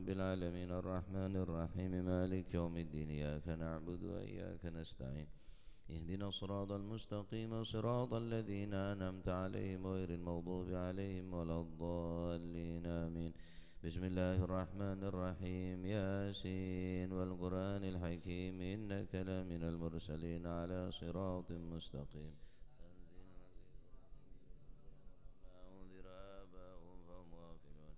رب العالمين الرحمن الرحيم مالك يوم الدين إياك نعبد وإياك نستعين اهدنا الصراط المستقيم صراط الذين أنعمت عليهم غير المغضوب عليهم ولا الضالين آمين بسم الله الرحمن الرحيم ياسين والقرآن الحكيم إنك لمن المرسلين على صراط مستقيم أنذر آباؤهم فهم غافلون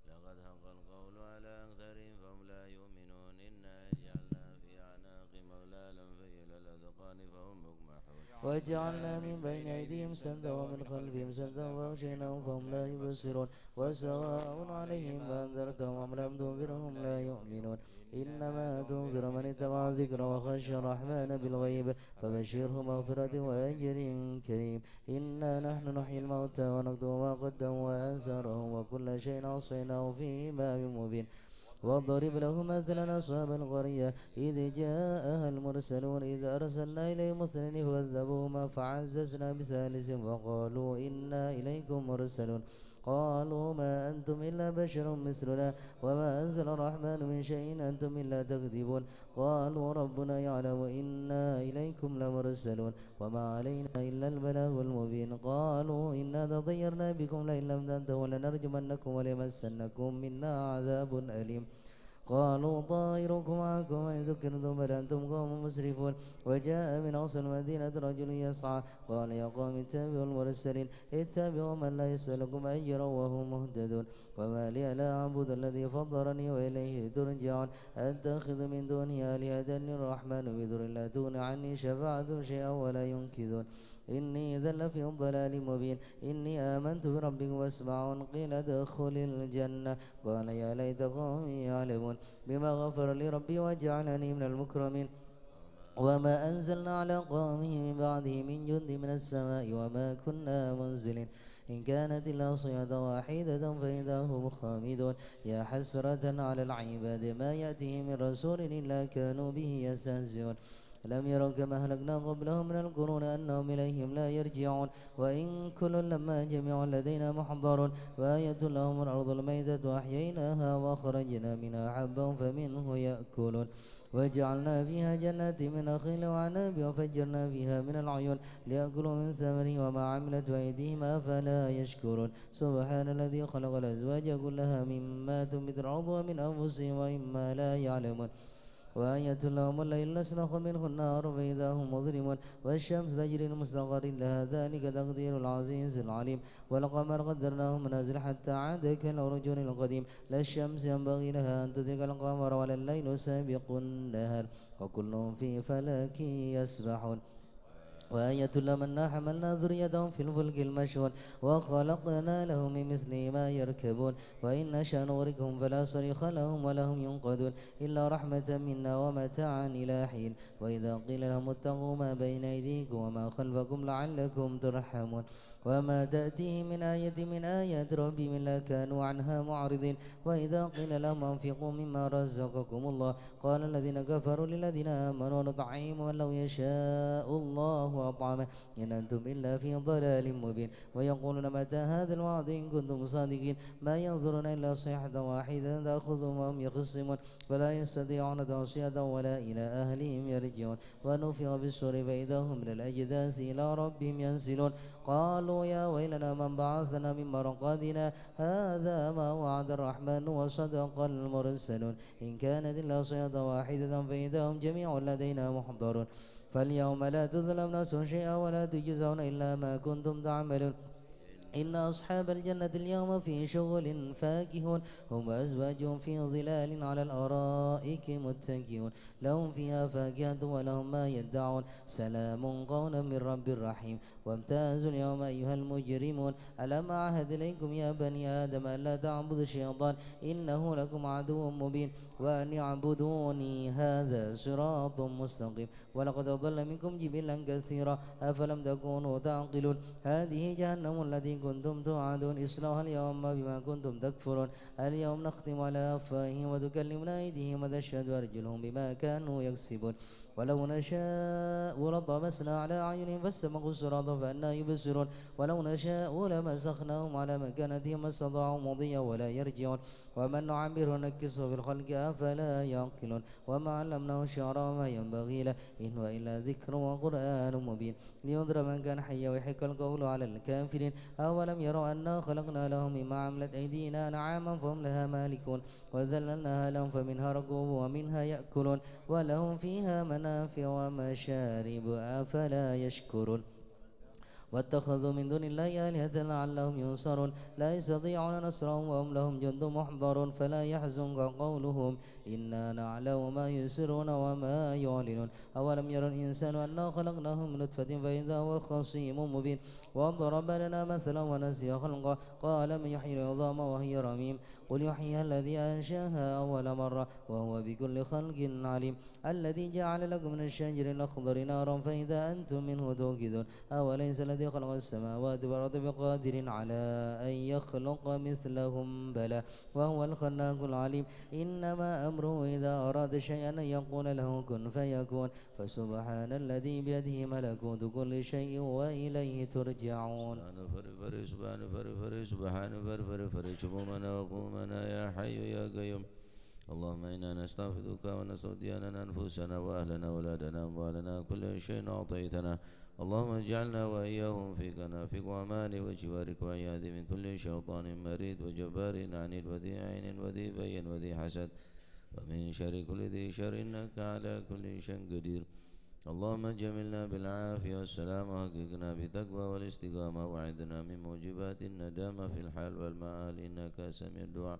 لقد حق القول على أكثرهم فهم لا يؤمنون إنا جعلنا في أعناقهم أغلالا فهي إلى الأذقان فهم مقمحون وجعلنا من بين أيديهم سدا ومن خلفهم سدا وأغشيناهم فهم لا يبصرون وسواء عليهم أنذرتهم أم لم تنذرهم لا يؤمنون إنما تنذر من اتبع الذكر وخشى الرحمن بالغيب فبشره مغفرة وأجر كريم إنا نحن نحيي الموتى ونكتب ما قدموا وآثارهم وكل شيء أحصيناه في إمام مبين واضرب لهم مثلا أصحاب القرية إذ جاءها المرسلون إذ أرسلنا إليهم اثنين فكذبوهما فعززنا بثالث وقالوا إنا إليكم مرسلون قالوا ما أنتم إلا بشر مثلنا وما أنزل الرحمن من شيء أنتم إلا تكذبون قالوا ربنا يعلم إنا إليكم لمرسلون وما علينا إلا البلاغ المبين قالوا إنا تطيرنا بكم لئن لم تنتهوا لنرجمنكم وليمسنكم منا عذاب أليم قالوا طائركم معكم وإن ذكرتم بل أنتم قوم مسرفون وجاء من أقصى المدينة رجل يسعى قال يا قوم اتبعوا المرسلين اتبعوا من لا يسألكم أجرا وهم مهتدون وما لي لا أعبد الذي فضلني وإليه ترجعون أتخذ من دونه آلهة الرحمن بذر لا تغن عني شفاعتهم شيئا ولا ينكثون إني إذا لفي ضلال مبين إني آمنت بربكم واسمعون قيل ادخل الجنة قال يا ليت قومي يعلمون بما غفر لي ربي وجعلني من المكرمين وما أنزلنا على قومه من بعده من جند من السماء وما كنا منزلين إن كانت إلا صيحة واحدة فإذا هم خامدون يا حسرة على العباد ما يأتيهم من رسول إلا كانوا به يستهزئون لم يروا كما أهلكنا قبلهم من القرون أنهم إليهم لا يرجعون وإن كل لما جميع لدينا محضرون وآية لهم الأرض الميتة وأحييناها وأخرجنا منها حبا فمنه يأكلون وجعلنا فيها جنات من نخيل وعناب وفجرنا فيها من العيون ليأكلوا من ثمره وما عملت أيديهم أفلا يشكرون سبحان الذي خلق الأزواج كلها مما تنبت الأرض ومن أنفسهم ومما لا يعلمون وآية لهم الليل نسلخ منه النار فإذا هم مظلمون والشمس تجري لمستقر لها ذلك تقدير العزيز العليم والقمر قدرناه منازل حتى عاد كالعرجون القديم لا الشمس ينبغي لها أن تدرك القمر ولا الليل سابق النهار وكلهم في فلك يسبحون وآية لمن حملنا ذريتهم في الفلك المشحون وخلقنا لهم من مثله ما يركبون وإن نشأ نغرقهم فلا صريخ لهم ولا هم ينقذون إلا رحمة منا ومتاعا إلى حين وإذا قيل لهم اتقوا ما بين أيديكم وما خلفكم لعلكم ترحمون وما تأتيهم من آية من آيات ربهم إلا كانوا عنها معرضين وإذا قيل لهم أنفقوا مما رزقكم الله قال الذين كفروا للذين آمنوا نطعم من لو يشاء الله أطعمه إن أنتم إلا في ضلال مبين ويقولون متى هذا الوعد إن كنتم صادقين ما ينظرون إلا صيحة واحدة تأخذهم وهم يخصمون فلا يستطيعون توصية ولا إلى أهلهم يرجعون ونفخ في الصور فإذا هم من الأجداث إلى ربهم ينسلون قالوا يا ويلنا من بعثنا من مرقدنا هذا ما وعد الرحمن وصدق المرسلون إن كانت إلا صيحة واحدة فإذا هم جميع لدينا محضرون فاليوم لا تظلم نفس شيئا ولا تجزون إلا ما كنتم تعملون إن أصحاب الجنة اليوم في شغل فاكهون هم وأزواجهم في ظلال على الأرائك متكئون لهم فيها فاكهة ولهم ما يدعون سلام قولا من رب رحيم وامتازوا اليوم أيها المجرمون ألم أعهد إليكم يا بني آدم ألا تعبدوا الشيطان إنه لكم عدو مبين وأن اعبدوني هذا صراط مستقيم ولقد ضل منكم جبلا كثيرا أفلم تكونوا تعقلون هذه جهنم التي كنتم توعدون اصلوها اليوم بما كنتم تكفرون اليوم نختم على أفواههم وتكلمنا أيديهم وتشهد أرجلهم بما كانوا يكسبون ولو نشاء لطمسنا على أعينهم فاستبقوا الصراط فأنى يبصرون ولو نشاء لمسخناهم على مكانتهم ما استطاعوا مضيا ولا يرجعون ومن نعمره نكسه في الخلق أفلا يعقلون وما علمناه الشعر وما ينبغي له إن هو إلا ذكر وقرآن مبين لينذر من كان حيا ويحق القول على الكافرين أولم يروا أنا خلقنا لهم مما عملت أيدينا نعاما فهم لها مالكون وذللناها لهم فمنها ركوبهم ومنها يأكلون ولهم فيها منافع ومشارب أفلا يشكرون واتخذوا من دون الله آلهة لعلهم ينصرون لا يستطيعون نصرهم وهم لهم جند محضرون فلا يحزنك قولهم إنا نعلم ما يسرون وما يعلنون أولم يرى الإنسان أنا خلقناه من نطفة فإذا هو خصيم مبين وضرب لنا مثلا ونسي خلقه قال من يحيي العظام وهي رميم قل يحييها الذي أنشاها أول مرة وهو بكل خلق عليم الذي جعل لكم من الشجر الأخضر نارا فإذا أنتم منه توقدون أوليس الذي خلق السماوات والأرض بقادر على أن يخلق مثلهم بلى وهو الخلاق العليم إنما أمره إذا أراد شيئا أن يقول له كن فيكون فسبحان الذي بيده ملكوت كل شيء وإليه ترجعون سبحان شبومنا وقومنا يا حي يا قيوم اللهم إنا نستغفرك ونستودعنا أنفسنا وأهلنا وأولادنا أموالنا كل شيء أعطيتنا اللهم اجعلنا وإياهم في كنافك وأمان وجوارك وعياذ من كل شيطان مريد وجبار عنيد وذي عين وذي بين وذي حسد ومن شر كل ذي شر إنك على كل شيء قدير اللهم جملنا بالعافية والسلام وحققنا بتقوى والاستقامة وعدنا من موجبات الندامة في الحال والمآل إنك سميع الدعاء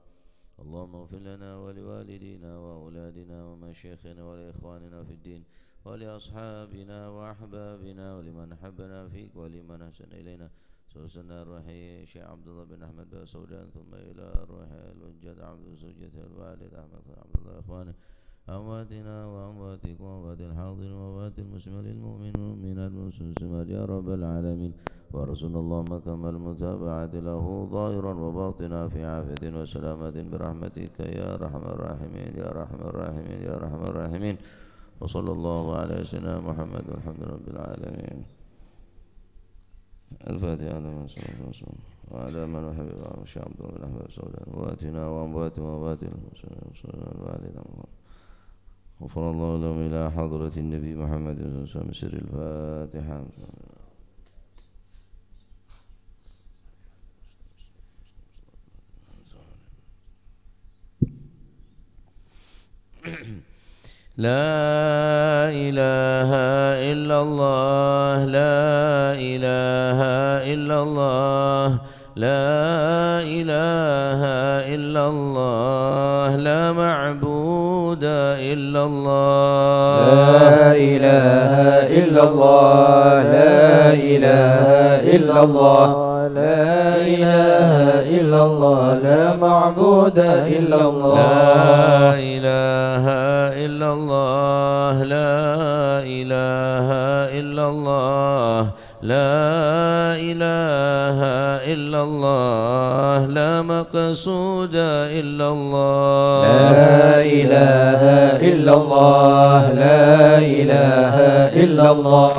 اللهم اغفر لنا ولوالدينا وأولادنا ومشايخنا ولإخواننا في الدين ولأصحابنا وأحبابنا ولمن أحبنا فيك ولمن أحسن إلينا سوسنا الرحي شيخ عبد الله بن أحمد بن سودان ثم إلى الرحي الوجد عبد زوجته الوالد أحمد بن عبد الله إخوانه أمواتنا وأمواتكم وأموات الحاضر وأموات المسلمين المؤمنين المسلمين يا رب العالمين ورسول اللهم كمل المتابعة له ظاهرا وباطنا في عافية وسلامة برحمتك يا أرحم الراحمين يا أرحم الراحمين يا أرحم الراحمين وصلى الله على سيدنا محمد والحمد لله رب العالمين. الفاتحة على من صلى الله عليه وسلم وعلى من وحبه وشيخ عبد الله بن أحمد سودان واتنا وأموات وأموات المسلمين الوالد غفر الله لهم إلى حضرة النبي محمد صلى الله عليه وسلم سر الفاتحة. لا إله إلا الله لا إله إلا الله لا إله إلا الله لا معبود إلا الله لا إله إلا الله لا إله إلا الله لا إله إلا الله لا معبود إلا الله لا إله إلا الله لا إله إلا الله لا إله إلا الله لا مقصود إلا الله لا إله إلا الله لا إله إلا الله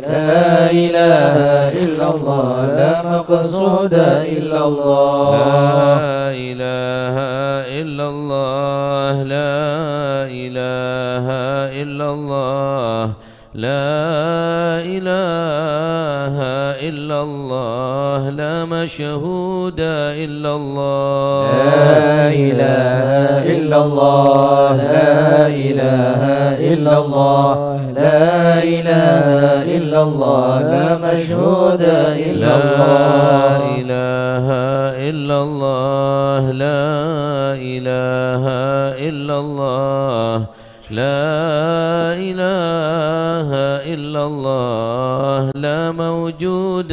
لا إله إلا الله لا مقصود إلا الله لا إله إلا الله لا إله إلا الله لا إله إلا الله لا مشهود إلا الله لا إله إلا الله لا إله إلا الله لا إله إلا الله لا مشهود إلا الله لا إله إلا الله لا إله إلا الله لا إله إلا الله لا موجود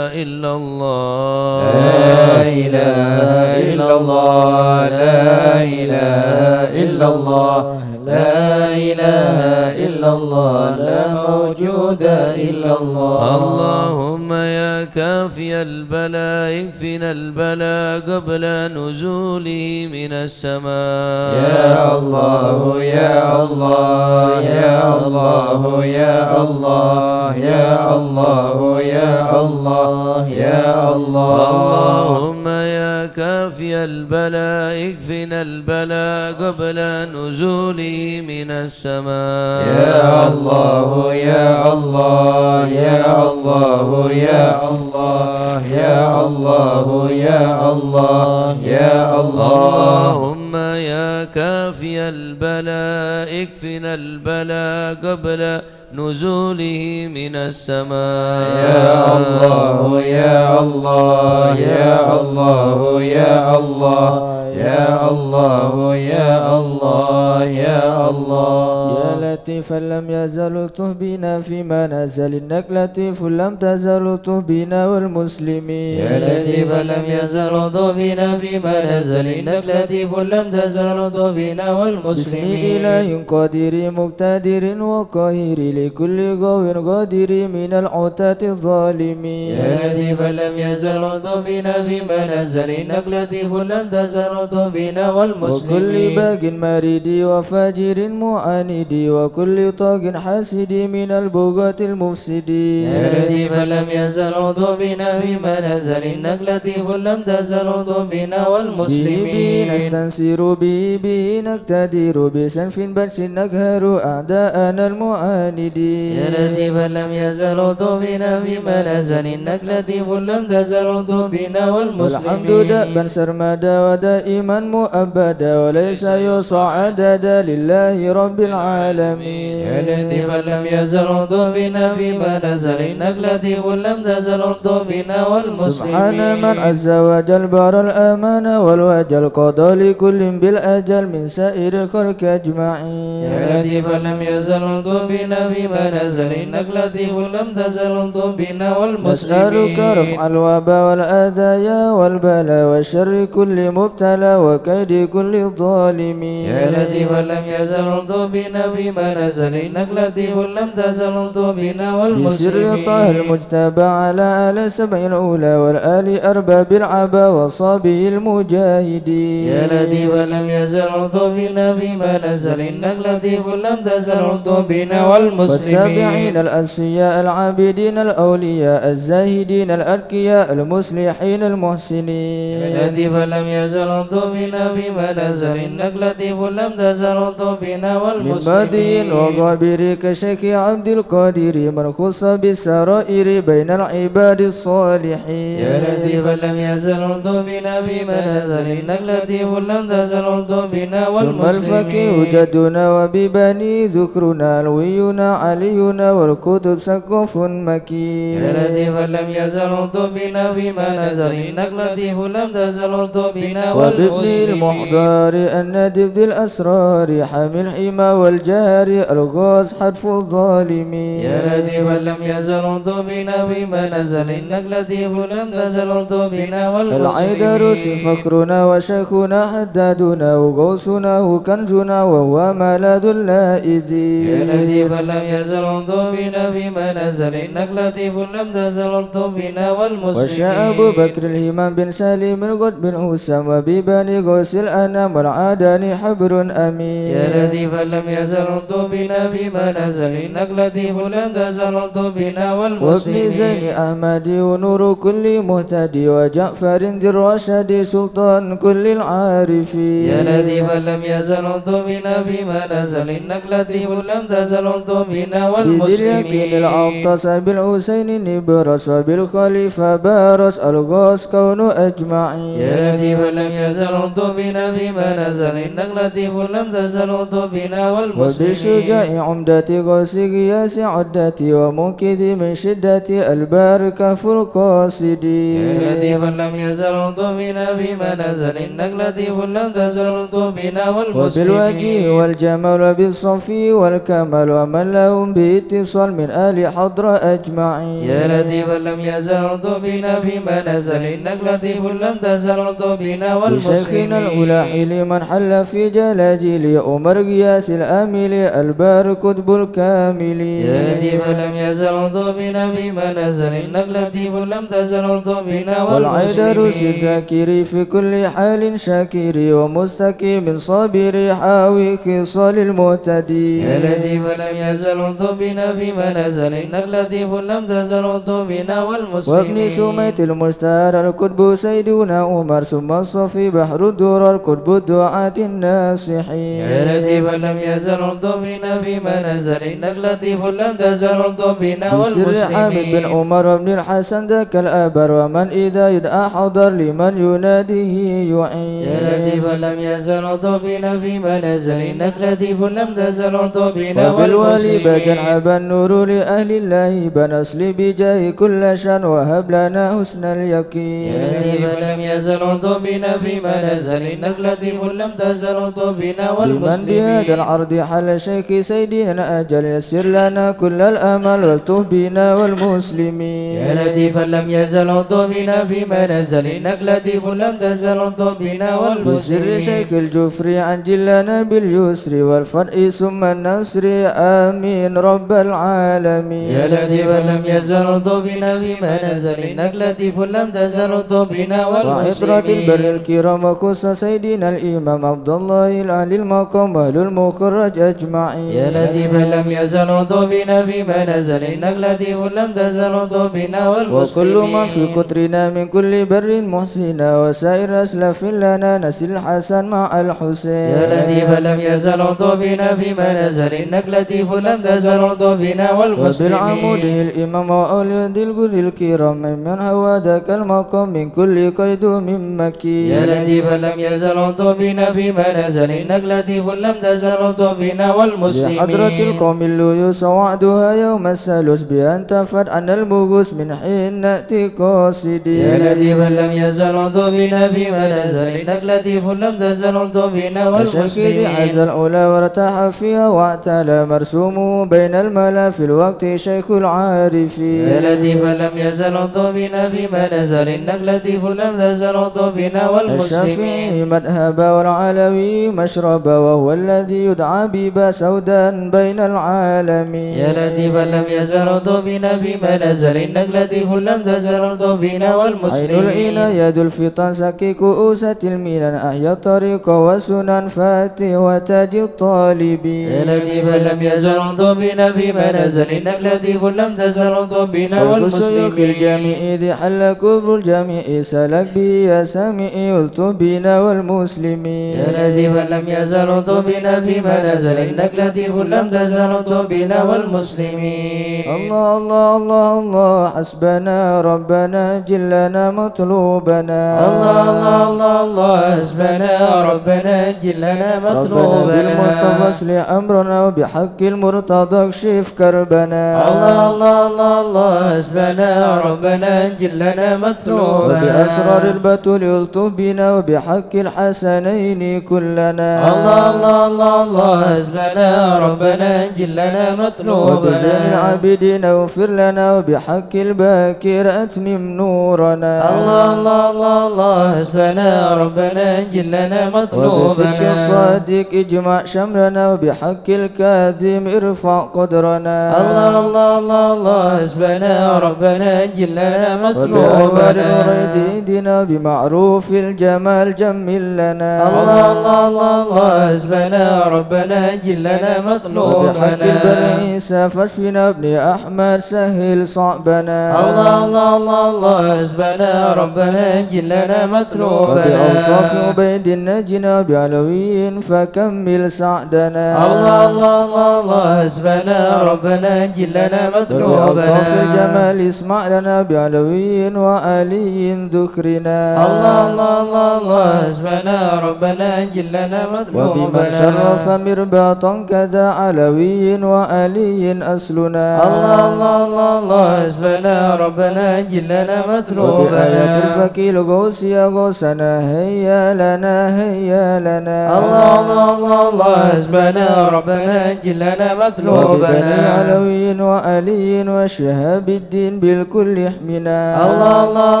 إلا الله لا إله إلا الله لا إله إلا الله لا إله إلا الله لا موجود إلا الله اللهم يا كافي البلاء اكفنا البلاء قبل نزوله من السماء يا الله يا الله يا الله الله يا الله يا الله يا الله يا الله. اللهم يا كافي البلاء اكفنا البلاء قبل نزوله من السماء. يا الله يا الله يا الله يا الله يا الله يا الله يا الله. اللهم يا كافي البلاء اكفنا البلاء قبل نزوله من السماء. يا الله يا الله يا الله يا الله يا الله يا الله يا الله. يا لطيفا لم يزل الطف بنا فيما نزل إنك لطيف لم تزل الطف بنا والمسلمين. يا لطيفا لم يزل الطف بنا فيما نزل إنك لطيف لم تزل الطف بنا والمسلمين. إله قادر مقتدر وقاهر لكل قوي قادر من العتاة الظالمين. يا لطيفا لم يزل الطف بنا فيما نزل إنك لطيف لم تزل الطف بنا والمسلمين. وكل باق مريد وفاجر معاند وكل طاغ حاسد من البغاة المفسدين. يا لطيفا لم يزل الطف بنا فيما نزل إنك لطيف لم تزل الطف بنا والمسلمين. به نستنصر به نقتدر بسنف بش نقهر أعداءنا المعاندين. يا لطيفا لم يزل الطف بنا فيما نزل إنك لطيف لم تزل الطف بنا والمسلمين. والحمد دأبا سرمدا ودائما مؤبدا وليس يصعد لله رب العالمين. يا لطيفا لم يزل الطف بنا فيما نزل إنك لطيف لم تزل الطف بنا والمسلمين. سبحان من عز وجل بار الأمان والوجل قضى لكل بالأجل من سائر الخلق أجمعين. يا لطيفا لم يزل الطف بنا فيما نزل إنك لطيف لم تزل الطف بنا والمسلمين. نسألك رفع الوباء والأذايا والبلاء وشر كل مبتلى وكيد كل ظالمين. يا لطيفا لم يزل الطف بنا فيما نزل إنك لطيف لم تزل الطف بنا والمسلمين. بسر طه المجتبى على آل سبع الأولى والآل أرباب العبا وصابي المجاهدين. يا لطيفا لم يزل الطف بنا فيما نزل إنك لطيف لم تزل الطف بنا والمسلمين. والتابعين الأسفياء العابدين الأولياء الزاهدين الأذكياء المصلحين المحسنين. يا لطيفا لم يزل الطف بنا فيما نزل إنك لطيف لم تزل الطف بنا والمسلمين. من وغابر كشيخ عبد القادر من خص بالسرائر بين العباد الصالحين. يا لطيفا لم يزل الطف بنا فيما نزل إنك لطيف لم تزل الطف بنا ثم الفقيه والمسلمين. جدنا وببني ذكرنا الوينا علينا والكتب سقف مكين. يا لطيفا لم يزل الطف بنا فيما نزل إنك لطيف لم تزل الطف بنا وبابن والمسلمين. المحضار الندب ذي الأسرار حامي الحمى والجار الغاز حتف الظالمين. يا لطيفا لم يزل الطف بنا فيما نزل إنك لطيف لم تزل الطف بنا العيدروس والمسلمين. فخرنا وشيخنا حدادنا وغوثنا وكنزنا وهو ملاذ اللائذين. يا لطيفا لم يزل الطف بنا فيما نزل إنك لطيف لم تزل الطف بنا والمسلمين. وشاء أبو بكر الهمام بن سالم الغد بن حسام وببني غوث الأنام والعاداني حبر أمين. يا لطيفا لم يزل الطف بنا فيما نزل إنك لطيف لم تزل الطف بنا وابن والمسلمين. زين أحمد ونور كل مهتدي وجعفر ذي الرشد سلطان كل العارفين. يا لطيفا لم يزل الطف بنا فيما نزل إنك لطيف لم تزل الطف بنا بذي اليقين والمسلمين. العطس بالحسين نبرس وبالخليفة بارس الغاز كون أجمعين. يا لطيفا لم يزل الطف بنا فيما نزل إنك لطيف لم تزل الطف بنا والمسلمين. وبشجاع عمدة غوث غياس عدتي ومنقذ من شدة البركة القاصدين. يا لطيفا لم يزل الطف بنا فيما نزل إنك لطيف لم تزل الطف بنا والمسلمين. وبالوجه والجمال وبالصفي والكمال ومن لهم باتصال من آل حضر أجمعين. يا لطيفا لم يزل الطف بنا فيما نزل إنك لطيف لم تزل الطف بنا والمسلمين. لشيخنا الأولاحي لمن حل في جلاجل عمر قياس الآمل البار كتب الكامل يا لطيف لم يزل ضبنا فيما نزل إنك لطيف لم تزل ضبنا والعيدروس الذاكر في كل حال شاكر ومستقيم صابر حاوي خصال المهتدي يا لطيف لم يزل ضبنا فيما نزل إنك لطيف لم تزل ضبنا والمسلمين وابن سميت المستار الكتب سيدنا عمر ثم الصفي بحر الدرر كتب الدعاة الناصحين يا لطيف لم يزل ضبنا فيما نزل إنك لطيف لم تزل ضبنا بسر حامد بن والمسلمين عمر بن الحسن ذاك الأبر ومن إذا يدعى حضر لمن يناديه يعين يا لطيف لم يزل ضبنا فيما نزل إنك لطيف لم تزل ضبنا وبالوالي بجن والمسلمين عبى النور لأهل الله بنسل بجاه كل شان وهب لنا حسن اليقين يا لطيف لم يزل ضبنا فيما نزل إنك لطيف لم تزل ضبنا لمن بهذا والمسلمين العرض حل شيخ سيدنا أجل يسر لنا كل الأمل والتوب بنا والمسلمين يا لطيفا لم يزل ضبنا فيما نزل إنك لطيف لم تزل ضبنا بسر والمسلمين شيخ الجفري عجل لنا باليسر والفرح ثم النصر آمين رب العالمين يا لطيفا لم يزل ضبنا فيما نزل إنك لطيف لم تزل ضبنا وعطرة البر والمسلمين الكرام وخص سيدنا الإمام عبد الله العلي المقام أهل المخرج أجمعين يا لطيفا لم يزل ضبنا فيما نزل إنك لطيف لم تزل ضبنا وكل من في والمسلمين قطرنا من كل بر محسنا وسائر أسلف لنا نسل الحسن مع الحسين يا لطيفا لم يزل ضبنا فيما نزل إنك لطيف لم تزل ضبنا وبالعمود والمسلمين الإمام وأولاد الجر الكرام من هو ذاك المقام من كل قيد من مكي يا لطيفا لم يزل ضبنا فيما نزل إنك لطيف لم تزل ضبنا بحضرة والمسلمين القوم الليوس وعدها يوم الثالث بأن تفد عن المغوث من حين نأتي قاصدين يا لطيفا لم يزل ضبنا فيما نزل إنك لطيف لم تزل ضبنا وشكيد والمسلمين عز الأولى وارتاح فيها واعتلى مرسومه بين الملا في الوقت شيخ العارفين يا لطيفا لم يزل ضبنا فيما نزل إنك لطيف لم تزل ضبنا والمسلمين الشافعي مذهبا والعلوي مشربا وهو الذي يدعى بيبا سودا بين العالمين يا لطيفا لم يزل ضبنا فيما نزل إنك لطيف لم تزل ضبنا عين والمسلمين العناية ذو الفطن سكي كؤوسة الميلان أحيا الطريق وسنن فاتي وتاج الطالبين يا لطيفا لم يزل ضبنا فيما نزل إنك لطيف لم تزل ضبنا شيخ السيوف والمسلمين الجميع ذي حل كبر الجميع سلك به يا سامئي قلت بنا والمسلمين يا لطيفا لم يزل ضبنا فيما نزل إنك لطيف لم تزل ضبنا والمسلمين الله الله الله الله حسبنا ربنا جلنا مطلوبنا الله الله الله الله حسبنا ربنا جلنا ربنا بالمصطفى مطلوبنا اصلح أمرنا وبحق المرتضى اكشف كربنا الله الله الله الله حسبنا ربنا جلنا مطلوبنا وبأسرار البتول يلطف بنا وبحق الحسنين كلنا الله الله الله الله حسبنا ربنا جلنا مطلوبنا وبزين العابدين اغفر لنا وبحق الباكر أتمم نورنا الله الله الله الله حسبنا ربنا جلنا وبصدق مطلوبنا الصادق اجمع شملنا وبحق الكاذب ارفع قدرنا الله الله الله الله حسبنا ربنا جلنا وبأمر مطلوبنا رديدنا بمعروف الجمال جمل لنا الله الله الله الله حسبنا ربنا جلنا وبحق مطلوبنا البريس فاشفنا ابن أحمد سهل صعبنا الله الله الله الله حسبنا ربنا جلنا مطلوبنا وبأوصاف عبيد النجنا بعلوي فكمل سعدنا الله الله الله الله حسبنا ربنا جلنا مطلوبنا وبألطاف الجمال اسمع لنا بعلوي وآلي ذكرنا الله الله الله الله حسبنا ربنا جلنا وبمن مطلوبنا شرف مرباطا كذا علوي وآلي أسلنا الله الله الله الله حسبنا ربنا جلنا مطلوبنا وبآية الفكيل غوثيا غوثنا هيا لنا هيا لنا الله الله الله الله حسبنا ربنا جلنا وببني مطلوبنا علوي وآلي وشهاب الدين بالكل احمنا الله الله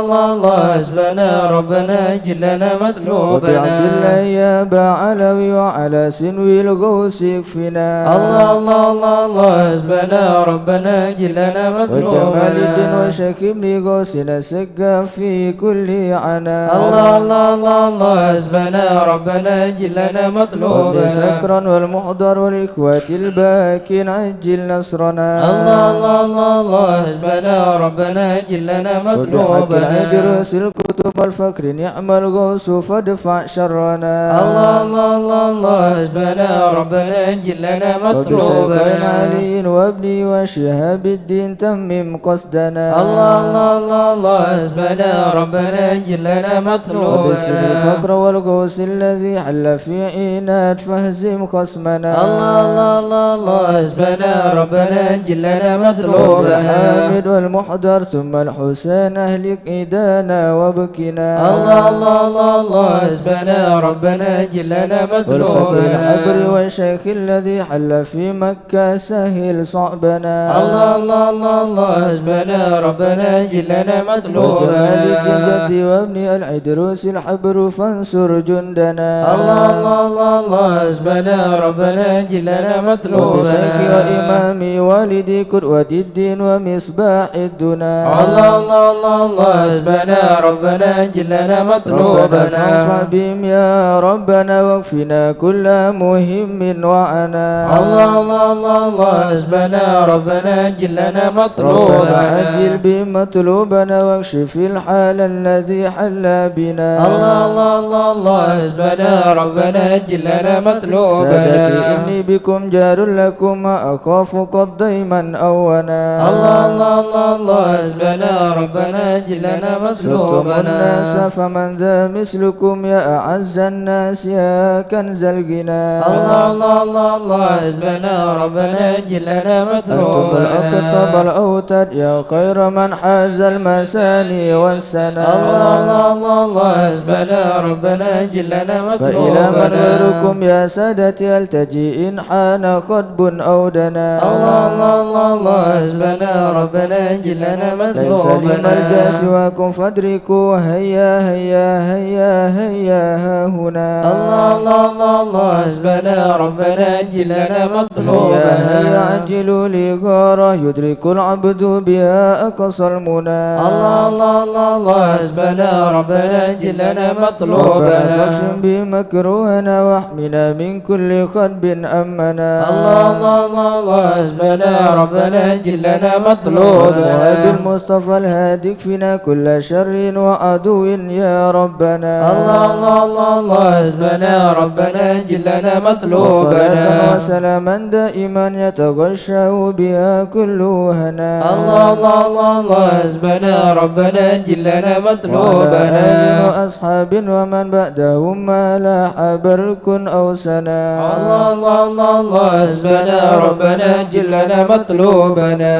الله الله حسبنا ربنا جلنا لنا مطلوبنا وبعبد الله يا أبا علوي وعلى سنوي الغوث يكفنا الله الله الله الله حسبنا ربنا جلنا مطلوبنا وجمال الدين وشك ابن غوثنا سقا في كل عنا الله الله الله الله حسبنا ربنا جلنا مطلوبنا وبسكرا والمحضر والإخوة الباكين عجل نصرنا الله الله الله الله حسبنا ربنا جلنا مطلوبنا ندرس الكتب والفكر نعم الغوث فادفع شرنا الله الله الله الله حسبنا ربنا جلنا مطلوبنا علي وابني وشهاب الدين تمم قصدنا الله الله الله الله حسبنا ربنا جلنا مطلوبنا وبسر الفقر والغوث الذي حل في عينات فهزم خصمنا الله الله الله الله حسبنا ربنا جلنا مطلوبنا الحامد والمحضر ثم الحسين أهلك إيدانا وبكنا الله الله الله الله حسبنا ربنا جلنا والفقر الحبر مطلوبنا والشيخ الذي حل في مكة سهل صعبنا الله الله الله الله حسبنا ربنا جلنا مطلوبنا وجمال الدين جدي وابني العدروس الحبر فانصر جندنا الله الله الله الله حسبنا ربنا جلنا مطلوبنا وبشيخي وإمامي والدي قدوة الدين ومصباح الدنا الله الله الله الله حسبنا ربنا جلنا ربنا مطلوبنا فانفع بهم يا ربنا واكفنا كل مهم وعنا الله الله الله الله حسبنا ربنا جلنا ربنا مطلوبنا عجل بمطلوبنا واكشف الحال الذي حل بنا الله الله الله الله حسبنا ربنا جلنا مطلوبنا سادتي إني بكم جار لكم ما أخاف قد ديما أونا الله الله الله الله حسبنا ربنا جلنا لكم مطلوبنا الناس فمن ذا مثلكم يا أعز الناس يا كنز الغنى الله الله الله الله حسبنا ربنا جلنا أنتم مطلوبنا الأقطب الأوتد يا خير من حاز المساني والسنا الله الله الله الله حسبنا ربنا جلنا فإلى من مطلوبنا غيركم يا سادتي التجي إن حان خطب أو دنا الله الله الله الله حسبنا ربنا جلنا ليس لي مطلوبنا ملجأ سواكم فادركوا هيا هيا هيا هيا ها هنا الله الله الله الله حسبنا ربنا جلنا هيا هيا مطلوبنا عجلوا لغارة يدرك العبد بها أقصى المنى الله الله الله الله حسبنا ربنا جلنا ربنا مطلوبنا فاكشف بمكروهنا واحمنا من كل خرب أمنا الله الله الله الله حسبنا ربنا جلنا مطلوبنا وبالمصطفى الهادي اكفنا كل شر وعدو يا ربنا الله الله الله الله حسبنا ربنا جلنا وصلاة مطلوبنا وسلاما دائما يتغشى بها كل هنا الله الله الله الله حسبنا ربنا جلنا وعلى آل مطلوبنا وأصحاب ومن بعدهم ما لاح برك أو سنا الله الله الله الله حسبنا ربنا جلنا مطلوبنا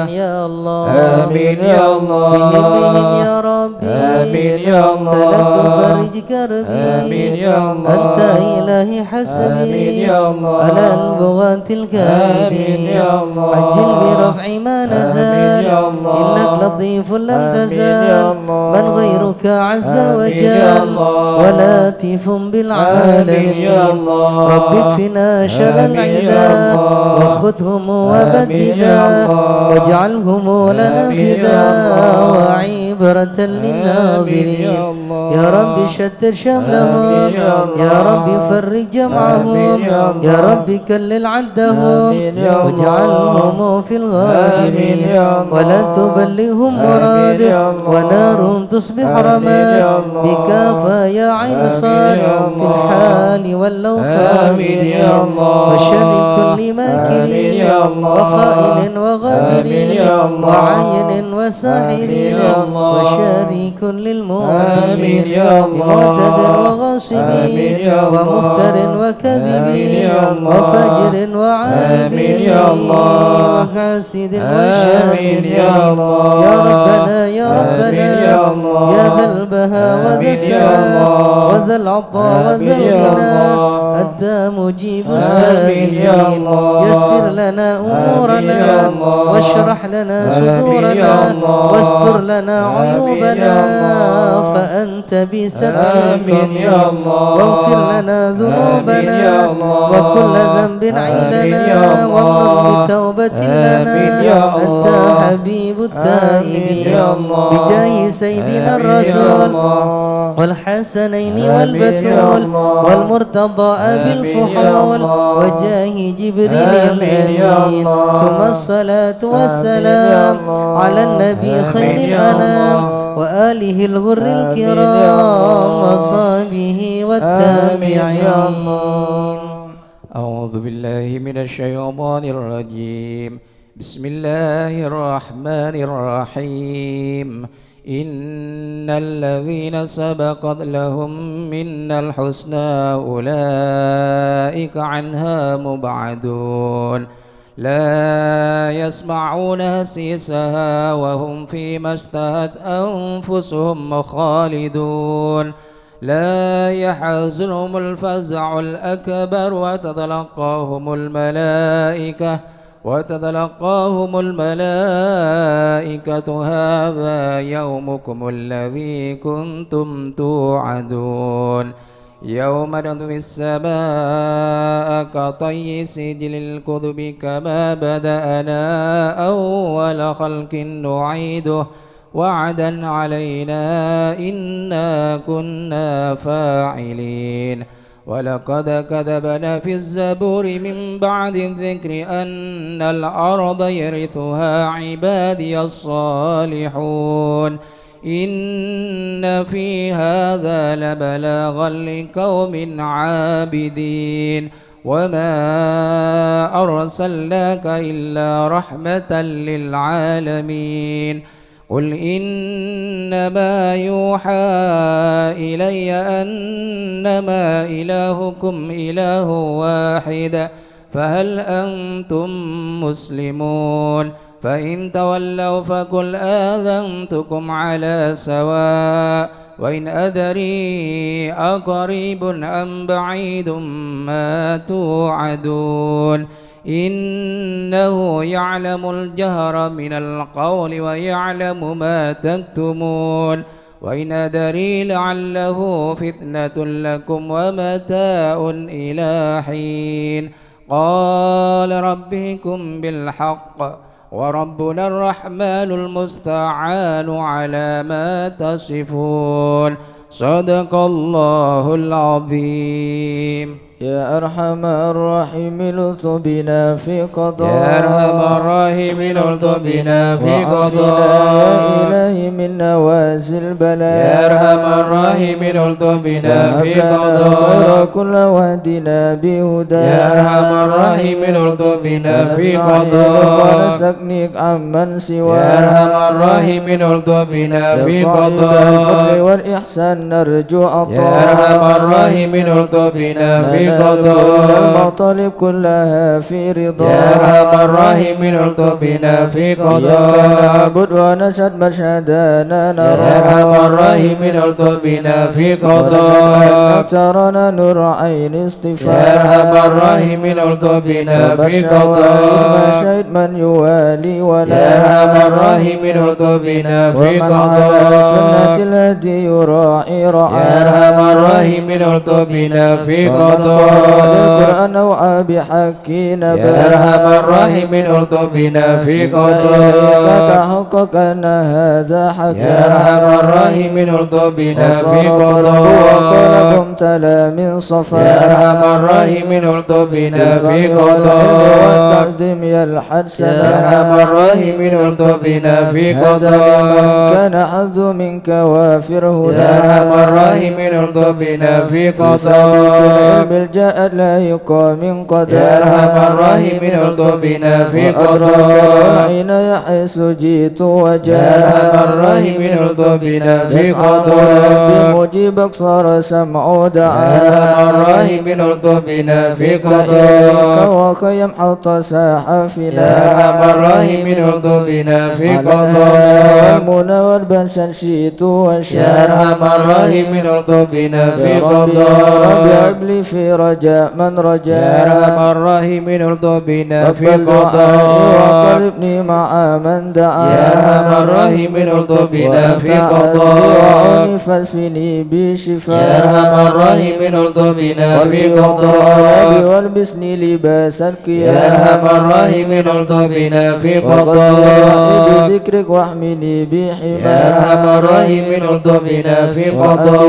آمين يا الله آمين يا الله بهم يا ربي آمين يا الله سلمت فرج كربي آمين يا الله أنت إلهي حسبي آمين يا الله على البغاة الكاذبين آمين يا الله عجل برفع ما نزل آمين يا الله إنك لطيف لم آمين يا تزال الله من غيرك عز آمين يا وجل الله ولطيف آمين بالعالمين يا الله رب اكفنا شر آمين يا العدا الله وخذهم آمين يا وبددا الله واجعلهم لنا آمين يا فدا الله وعبرة للناظرين آمين يا الله يا رب شتت شملهم آمين يا الله يا رب فرج جمعهم آمين يا الله يا رب كلل عدهم آمين يا الله واجعلهم في آمين الغابرين يا الله ولا تبلغهم آمين مراد يا الله ونار تصبح آمين رماد يا الله بك فيا عين آمين صاد يا في الله الحال واللوفان آمين يا الله وشر كل آمين ماكر يا الله وخائن وغادر آمين يا الله وعين وساحر آمين يا الله وشر كل المؤمنين آمين يا الله معتد وغاصب آمين يا الله ومفتر وكذب آمين يا الله وفجر وعادل آمين يا الله وحاسد آمين وشاهد يا الله يا ربنا يا ربنا آمين يا الله يا ذا البهاء وذا آمين يا السلام الله وذا العطاء وذا آمين يا الغنى الله أنت مجيب آمين يا السائلين الله يسر لنا آمين يا أمورنا الله واشرح لنا آمين يا صدورنا الله واستر لنا عيوبنا فأنت بسترك واغفر لنا ذنوبنا وكل ذنب عندنا واغفر بتوبة لنا أنت حبيب التائبين بجاه سيدنا الرسول والحسنين والبتول والمرتضى أبي الفحول وجاه جبريل الأمين ثم الصلاة والسلام على النبي خير الأنام وآله الغر الكرام وصحبه والتابعين. أعوذ بالله من الشيطان الرجيم. بسم الله الرحمن الرحيم. إن الذين سبقت لهم منا الحسنى أولئك عنها مبعدون لا يسمعون هسيسها وهم فيما اشتهت أنفسهم خالدون لا يحزنهم الفزع الأكبر وتتلقاهم الملائكة هذا يومكم الذي كنتم توعدون يوم نطوي السماء كطي السجل الكتب كما بدأنا أول خلق نعيده وعدا علينا إنا كنا فاعلين ولقد كذبنا في الزبور من بعد الذكر أن الأرض يرثها عبادي الصالحون إن في هذا لبلاغا لقوم عابدين وما أرسلناك إلا رحمة للعالمين قل إنما يوحى إلي أنما إلهكم إله واحد فهل أنتم مسلمون فإن تولوا فقل آذنتكم على سواء وإن أدري أقريب أم بعيد ما توعدون إنه يعلم الجهر من القول ويعلم ما تكتمون وإن أدري لعله فتنة لكم ومتاع إلى حين قال ربكم بالحق وربنا الرحمن المستعان على ما تصفون صدق الله العظيم. يا أرحم الراحم لطف بنا في قضاء يا أرحم الراحم لطف بنا في قضاء يا إلهي من نوازل البلاء يا أرحم الراحم لطف بنا في قضاء كل وادنا بهدى يا أرحم الراحم لطف بنا في قضاء ونستغنيك عمن سوى يا أرحم الراحم لطف بنا في قضاء الفضل والإحسان نرجو عطاء يا أرحم الراحم لطف بنا في قضاء المطالب كلها في رضا يا أرحم الراحم لطف بنا في قضاء نعبد ونشهد مشهدنا نرى يا أرحم الراحم لطف بنا في قضاء ترانا نور عين اصطفاء يا أرحم الراحم لطف بنا في قضاء شهد من يوالي ولا يا أرحم الراحم لطف بنا في قضاء سنة الهدي يراعي رعايا يا أرحم الراحم لطف بنا في قضاء القرآن وعى بحكي نبأ يا أرحم الراحم لطف بنا في قضاء تحقق أن هذا حق يا أرحم الراحم لطف بنا في قضاء وقلبهم تلا من صفا يا أرحم الراحم لطف بنا في قضاء والتعظيم يلحد يا أرحم الراحم لطف بنا في قضاء كان حظ منك وافر هدى يا أرحم الراحم لطف بنا في قضاء بالجاء لا يقام من قدر يا أرحم الراحم لطف بنا في قضاء حين يحس جيت وجاء يا أرحم الراحم لطف بنا في قضاء بمجيبك صار سمع دعاء يا أرحم الراحم لطف بنا في قضاء وخيم حط ساحفنا يا أرحم الراحم لطف بنا في قضاء المنى والبنشن شيت وشاء يا أرحم الراحم لطف بنا في قضاء رب لي في رجاء من رجاء يا أرحم الراحمين الطف بنا في اقبل دعائي قضاء وقربني مع من دعا يا أرحم الراحمين الطف بنا في قضاء فالفني يا بشفاء أرحم الراحمين الطف بنا في قضاء والبسني لباس يا القيام أرحم الراحمين الطف بنا في وقضي قضاء بذكرك واحمني يا بحماك أرحم الراحمين الطف بنا في قضاء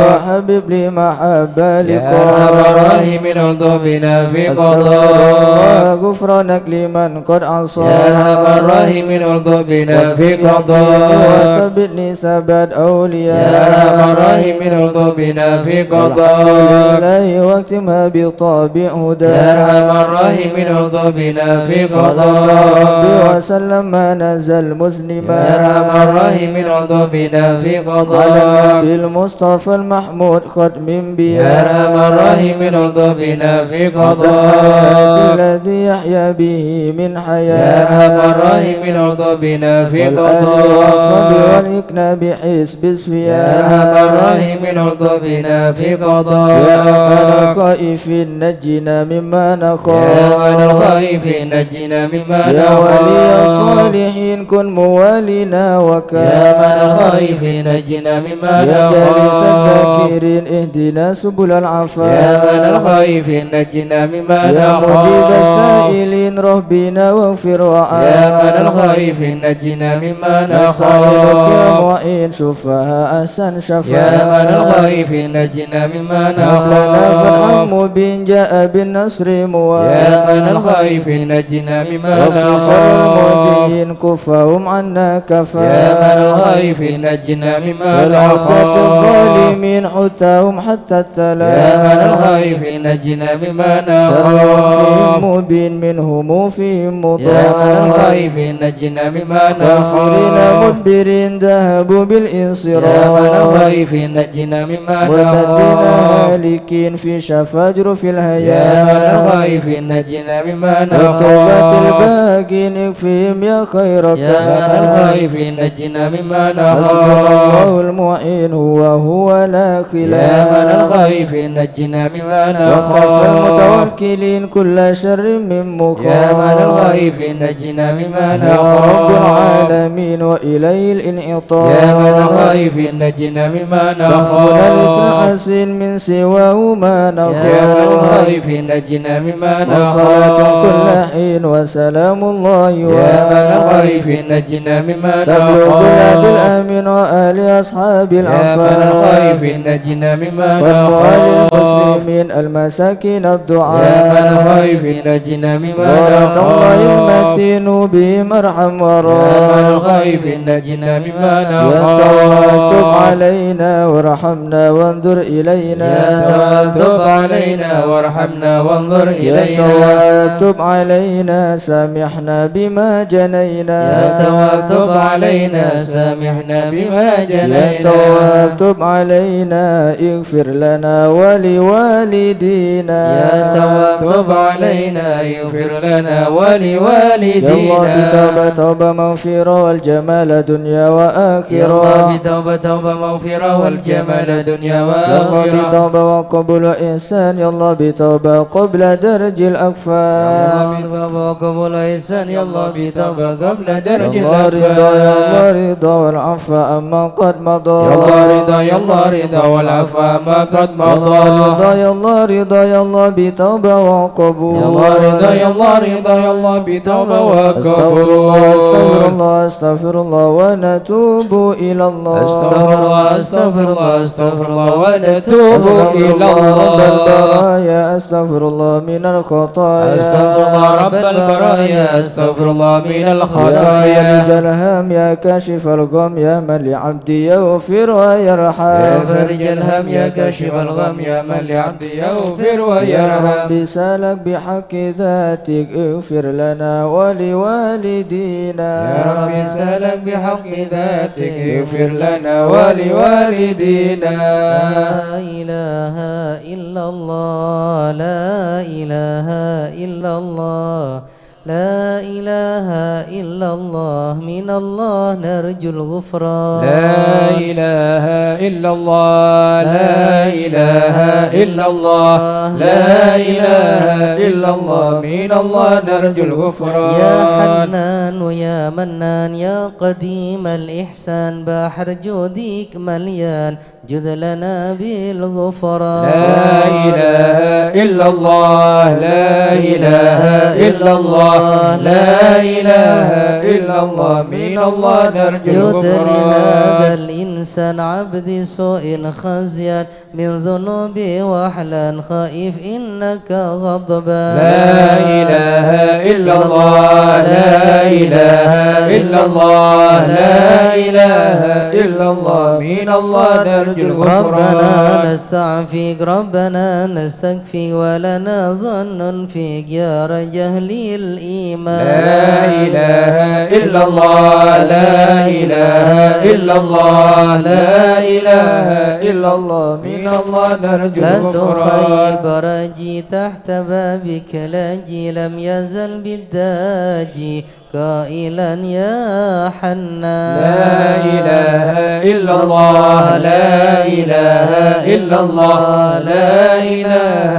وحبب لي محبة يا أرحم لقاء الراحمين الطف بنا في أستغفر قضاء غفرانك لمن قد عصى يا أرحم الراحمين الطف بنا في قضاء وثبتني ثبات أولياء يا أرحم الراحمين الطف بنا في قضاء لله واكتمها بطابع هدى يا أرحم الراحمين الطف بنا في صلى قضاء الله وسلم ما نزل مسلما يا أرحم الراحمين الطف بنا في على قضاء النبي المصطفى المحمود ختم يا انبياء أرحم الراحمين الطف بنا في قضاء قضاء الذي يحيا به من يا حياة أرحم الراحمين الطف بنا في والآل والصحب قضاء والإكنا بحسب يا الصفياء أرحم الراحمين الطف بنا في يا قضاء أنا خائف نجنا مما يا من نخاف الخائفين نجنا مما يا ولي نخاف الصالحين كن موالينا يا من وكان الخائفين نجنا مما يا جالس نخاف الذاكرين اهدنا سبل يا العفاف من الخائفين نجنا مما يا مجيب نخاف السائلين ربنا واغفر يا من وعافنا الخائفين نجنا مما نستعينك يا نخاف معين شفاها أحسن يا شفاعة من الخائفين نجنا مما هب لنا فتحا نخاف مبين جاء بالنصر يا موافقا من الخائفين نجنا مما وفي شر نخاف المؤذين كفهم عنا يا من كفا الخائفين نجنا مما والعدة نخاف الظالمين حتاهم حتى يا من التلا الخائفين نجنا مما شر فيهم نخاف مبين منهم فيهم يا من مضار الخائفين نجنا مما خاسرين نخاف مدبرين ذهبوا يا من بالانصراف الخائفين نجنا مما مرتدين نخاف هالكين في شفاجر في يا من الهيام الخائفين نجنا مما والتوبة نخاف الباقين يكفيهم يا خير يا من كفاف الخائفين نجنا مما حسبنا نخاف الله المعين هو لا يا خلاف من الخائفين نجنا مما وخاف نخاف المتوكلين كل شر من مخاف يا من الخائفين نجنا مما هو رب نخاف العالمين وإليه الانعطاف يا من الخائفين نجنا مما تحفظنا الاسم نخاف الحسين من سواه ما يا من نخاف الخائفين نجنا مما وصلاة كل نخاف حين وسلام الله يا من الخائفين نجنا مما تبلغ بلاد نخاف الأمين وآل أصحاب يا من العفاف الخائفين نجنا مما والمؤمن نخاف المسلمين المساكين يا من الدعاء الخائفين نجنا مما غورة الله نخاف المتين بهم ارحم يا من وراء الخائفين نجنا مما يتوب نخاف علينا وارحمنا وانظر إلينا يتوب علينا وارحمنا وانظر إلينا يتوب علينا سامحنا بما جنينا يتوب علينا سامحنا بما جنينا يتوب علينا اغفر لنا ولوالدينا يتوب علينا يغفر لنا يا الله ولوالدينا بتوبة توبة مغفرة والجمال دنيا يا الله وآخرة بتوبة توبة مغفرة والجمال دنيا يا الله وآخرة بتوبة وقبول وإحسان يا الله بتوبة قبل درج يا الأكفان الله بتوبة وقبول إحسان يا الله بتوبة قبل درج يا الله رضا يا الأكفان الله رضا والعفو أما قد مضى يا الله رضا يا الله رضا والعفو ما قد يا الله مضى رضا يا الله رضا يا الله بتوبة وقبول يا الله رضا يا الله رضا يا الله بتوبة أستغفر الله أستغفر وقبول الله أستغفر الله ونتوب إلى الله أستغفر الله أستغفر الله أستغفر الله ونتوب إلى رب الله البرايا أستغفر الله من الخطايا أستغفر الله رب البرايا أستغفر الله من يا الخطايا فرج الهم يا كاشف الغم يا من لعبدي يغفر ويرحم يا فرج الهم يا كاشف الغم يا من لعبدي يغفر يا ويرحم رب سالك بحق ذاتك اغفر لنا ولوالدينا يا رب سألك بحق ذاتك اغفر لنا ولوالدينا لا إله إلا الله لا إله إلا الله لا إله إلا الله من الله نرجو الغفران لا إله إلا الله لا إله إلا الله لا إله إلا الله من الله نرجو الغفران يا حنان ويا منان يا قديم الإحسان بحر جودك مليان جد لنا بالغفران لا إله إلا الله لا إله إلا الله لا إله إلا الله من الله نرجو جد لهذا الغفران الإنسان عبد سوء خزيان من ذنوب وحلا خائف إنك غضبان لا إله إلا الله لا إله إلا الله لا إله إلا الله من الله نرجو الغفران ربنا نستعفيك ربنا نستكفي ولنا ظن فيك يا رجل الإيمان لا إله إلا الله لا إله إلا الله لا إله إلا الله من الله نرجو لا الغفران تخيب رجي تحت بابك لاجي لم يزل بالداجي قائلا يا حنان لا إله إلا الله لا إله إلا الله لا إله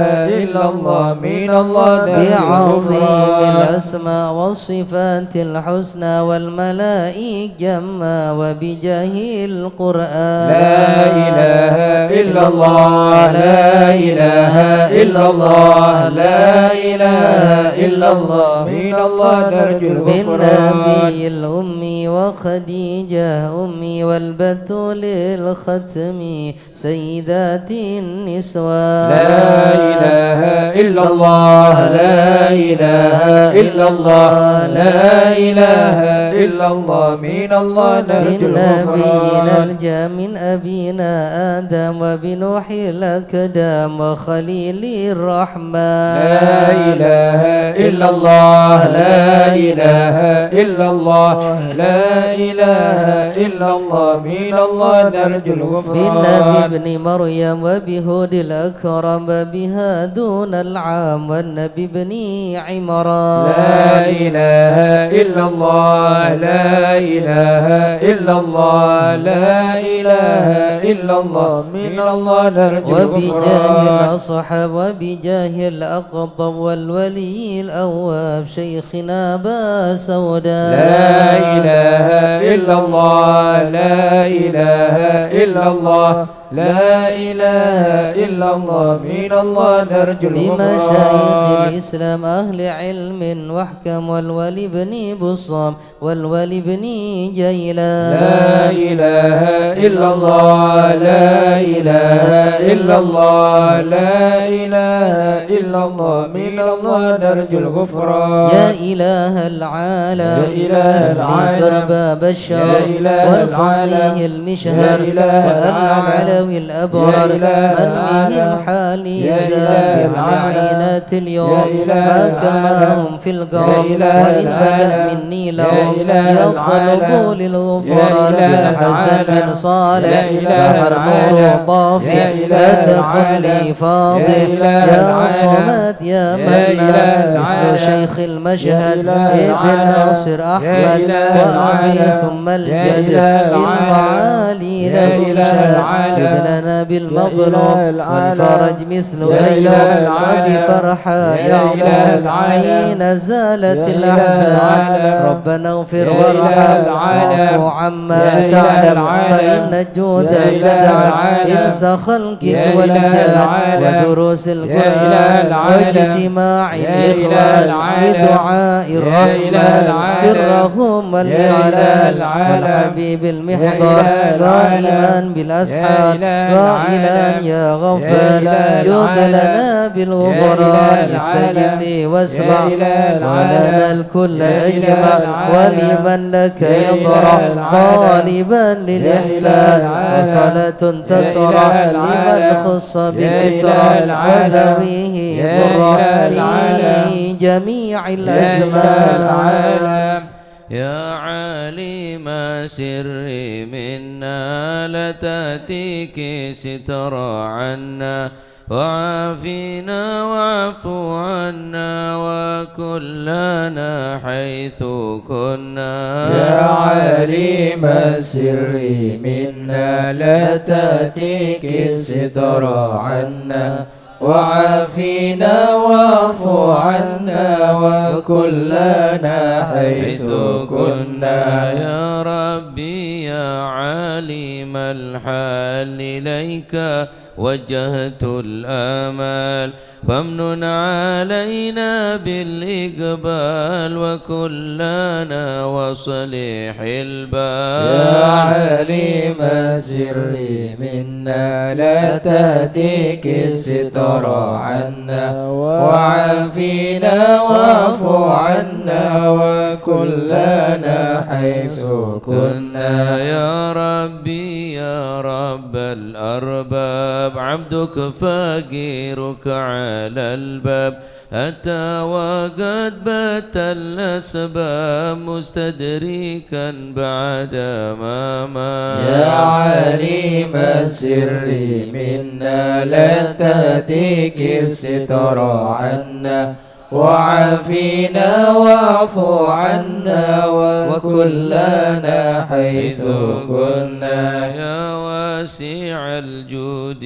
إلا الله من الله نرجو بعظيم الغفران الأسماء والصفات الحسنى والملائكة جما وبجاه القرآن لا إله إلا الله لا إله إلا الله لا إله إلا الله من الله نرجو الغفران بالنبي الأمي وخديجة أمي والبتول الختم سيدات النسوان لا إله إلا الله لا إله إلا الله لا إله إلا الله من الله نرجو نبينا الغفران الجا من أبينا آدم وبنوح الأكدام وخليل الرحمن لا إله إلا الله لا إله إلا الله لا إله إلا الله من الله نرجو بالنبي الغفران ابن مريم وبهود الأكرم وبها دون العام والنبي ابن عمران لا إله إلا الله لا إله إلا الله لا إله إلا الله من الله نرجو وبجاه الغفران الأصحاب وبجاه الأقطب والولي الأواب شيخنا أبا سوداء لا إله إلا الله لا إله إلا الله لا إله إلا الله من الله نرجو لمشايخ الغفران الإسلام أهل علم واحكم والولي بن بصام والولي بن جيلان لا إله إلا الله لا إله إلا الله لا إله إلا الله من الله نرجو الغفران يا إله العالم يا إله العالم باب الشر يا إله والفقيه العالم المشهر يا إله العالم والعلوي الأبرار يا إله من بهم العالم حالي يا إله زاد العالم لعينات اليوم يا إله ما كما العالم هم في يا القوم إله وإن بدأ العالم مني يا لهم إله يطلب العالم للغفران يا إله بالحسن بن العالم صالح يا إله بحر نور العالم طافي يا إله لا تقل العالم لي فاضل يا إله يا العالم صمد يا يا إله منان العالم مثل شيخ المشهد يا إله ابن العالم ناصر يا أحمد إله وأبي العالم ثم يا الجد إله العالم المعالي يا له إله شاد العالم جدنا يا بالمظلوم إله العالم والفرج مثل يا أيوب إله العالم وبفرحة يا يا إله رب العالم حين زالت يا إله الأحزان العالم ربنا اغفر يا وارحم إله العالم واعف عما يا إله تعلم العالم فإن الجود يا إله بدعا العالم إنس خلقك يا إله والجاه العالم ودروس يا إله القرآن العالم واجتماع يا إله الإخوان العالم بدعاء يا إله الرحمن العالم سرهم يا والإعلان إله العالم والحبيب يا المحضر إله العالم قائما بالأسحار يا إله قائلا العالم يا يا غفار إله جود العالم لنا يا بالغفران إله استجب العالم لي يا واسمع إله العالم ولنا الكل يا إله أجمع العالم ولمن لك يا إله يضرع العالم طالبا للإحسان العالم وصلاة يا تترى إله لمن العالم خص يا بالإسراء إله العالم وذويه يا ضرا إله العالم في جميع يا إله الأزمان العالم يا عالم سري منا لا تأتيك سترى عنا وعافينا واعف عنا وكلنا حيث كنا يا عليم السر منا لا تأتيك الستر عنا وعافينا واعف عنا وكلنا حيث كنا يا ربي يا عالم الحال إليك وجهت الآمال فامنن علينا بالإقبال وكلنا وصلح البال يا عليم السر منا لا تأتيك الستر عنا وعافينا واعف عنا وكلنا حيث كنا يا ربي يا رب الأرباب عبدك فقيرك على الباب أتى وقد بات الأسباب مستدركا بعد ما مات يا عليم السر منا لا تأتيك الستر عنا وعافينا واعف عنا وكلنا حيث كنا يا واسع الجود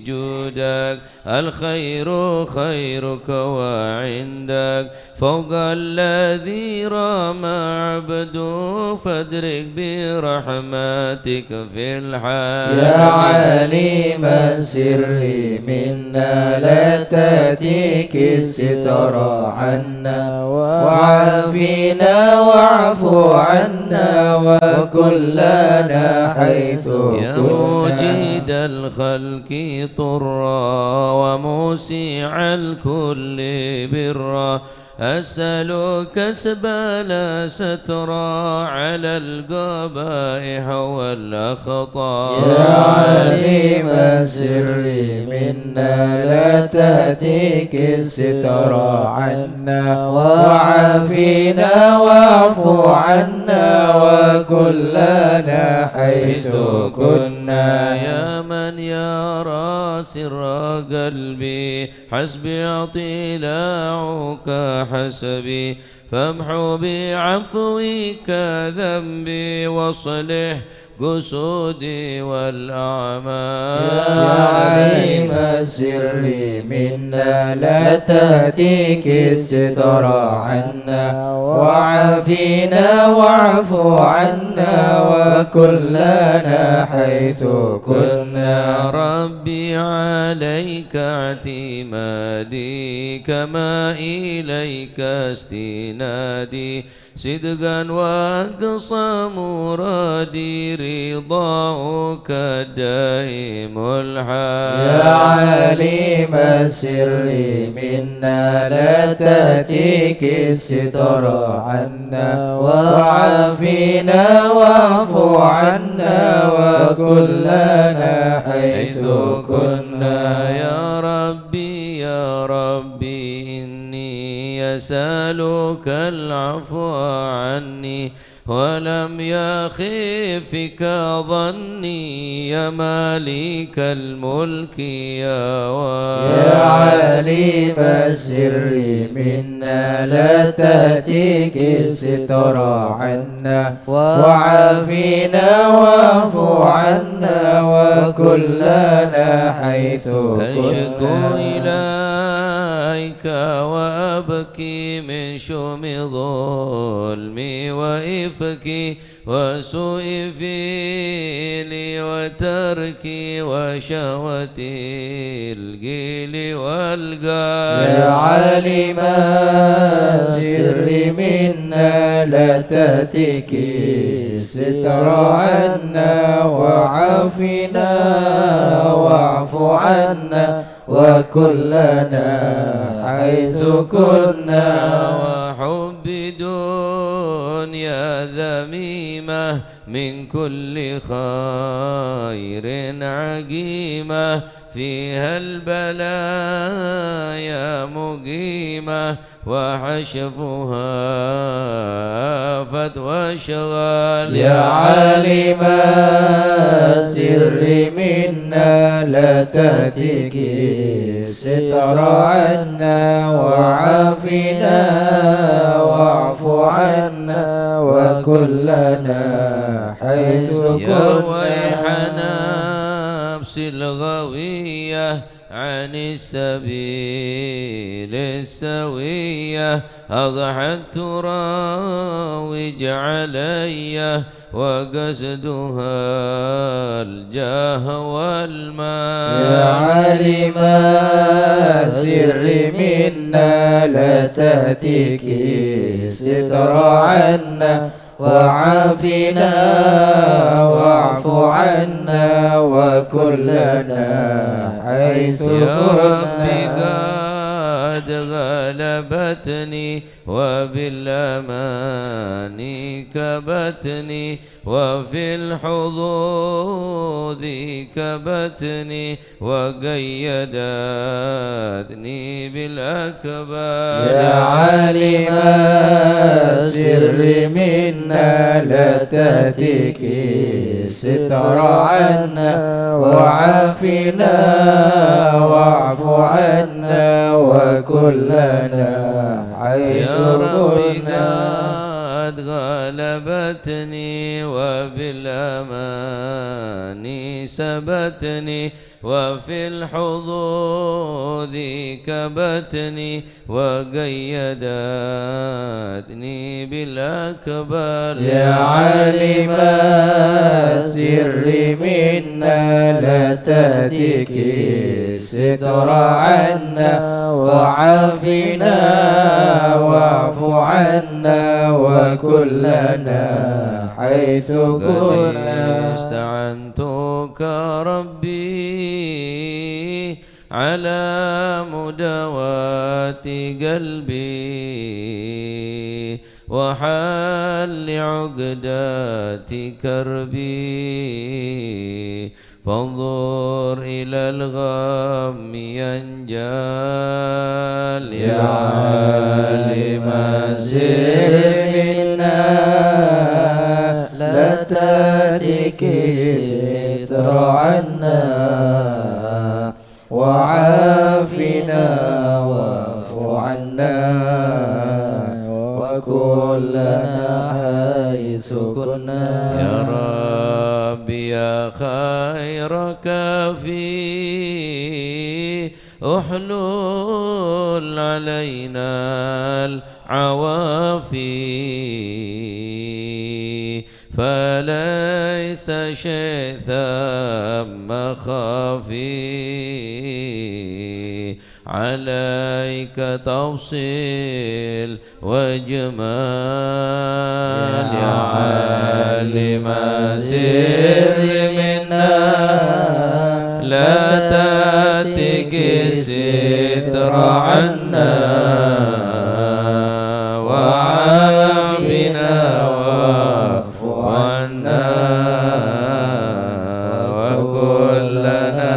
جودك الخير خيرك وعندك فوق الذي رام عبده فادرك برحمتك في الحال يا عليم السر منا لا تأتيك الستر عنا وعافينا واعف عنا وكلنا حيث يا كنا مجيد الخلق طرا وموسع الكل برا أسألك كسب لا سترا على القبائح والأخطاء يا عليم السر منا لا تأتيك الستر عنا وعافينا واعف عنا وكلنا حيث كنا يا من يرى سر قلبي حسبي اطلاعك حسبي فامحو بعفوك ذنبي واصلح قصودي والأعمال يا عليم السر منا لا تأتيك الستر عنا وعافينا واعف عنا وكلنا حيث كنا ربي عليك اعتمادي كما إليك استنادي صدقا وأقصى مرادي رضاك الدائم الحال يا عليم السر منا لا تأتيك الستر عنا وعافينا واعف عنا وكلنا حيث كنا يا ربي يا ربي إني أسألك العفو عني ولم يخفك ظني يا مالك الملك يا عليم السر منا لا تأتيك الستر عنا وعافينا واعف عنا وكلنا حيث أشكو كنا إليك وأبكي من شؤم ظلمي وإفكي وسوء فيلي وتركي وشهوتي القيل والقال يا عالم السر منا لا تأتيك الستر عنا وعافنا واعف عنا وكلنا حيث كنا وحب دنيا ذميمة من كل خير عقيمة فيها البلايا مقيمة وحشفها فتوى اشغال يا عالم السر منا لا تأتيك الستر عنا وعافنا وكلنا حيث يا ويح كنا. نفس الغوية عن السبيل السوية أضحت تراوج علي وقصدها الجاه والمال. يا عالم السر منا لا تهتك الستر عنا وعافنا واعف عنا وكلنا حيث يا ربي كنا. قد غلبتني وبالأمان كبتني وفي الحظوظ كبتني وقيدتني بالأكبر. يا عالم السر منا لا تهتك الستر عنا وعافنا واعف عنا وكلنا حيث كنا. قد غلبتني وبالأمان سبتني وفي الحظوظ كبتني وقيدتني بالأكبر. يا عالم السر منا لا تهتك الستر عنا وعافنا واعف عنا وكلنا حيث كنا. استعنتك ربي على مداواة قلبي وحل عقدات كربي فانظر إلى الغم ينجال. يا عالم السر منا لا تهتك الستر عنا وعافنا واعف عنا وكلنا حيث كنا. يا ربي يا خير كافي احلل علينا العوافي فليس شيء ثم خافي عليك تفصيل وجمال. يا عالم السر منا لا تهتك الستر عنا وعافنا واعف عنا وكلنا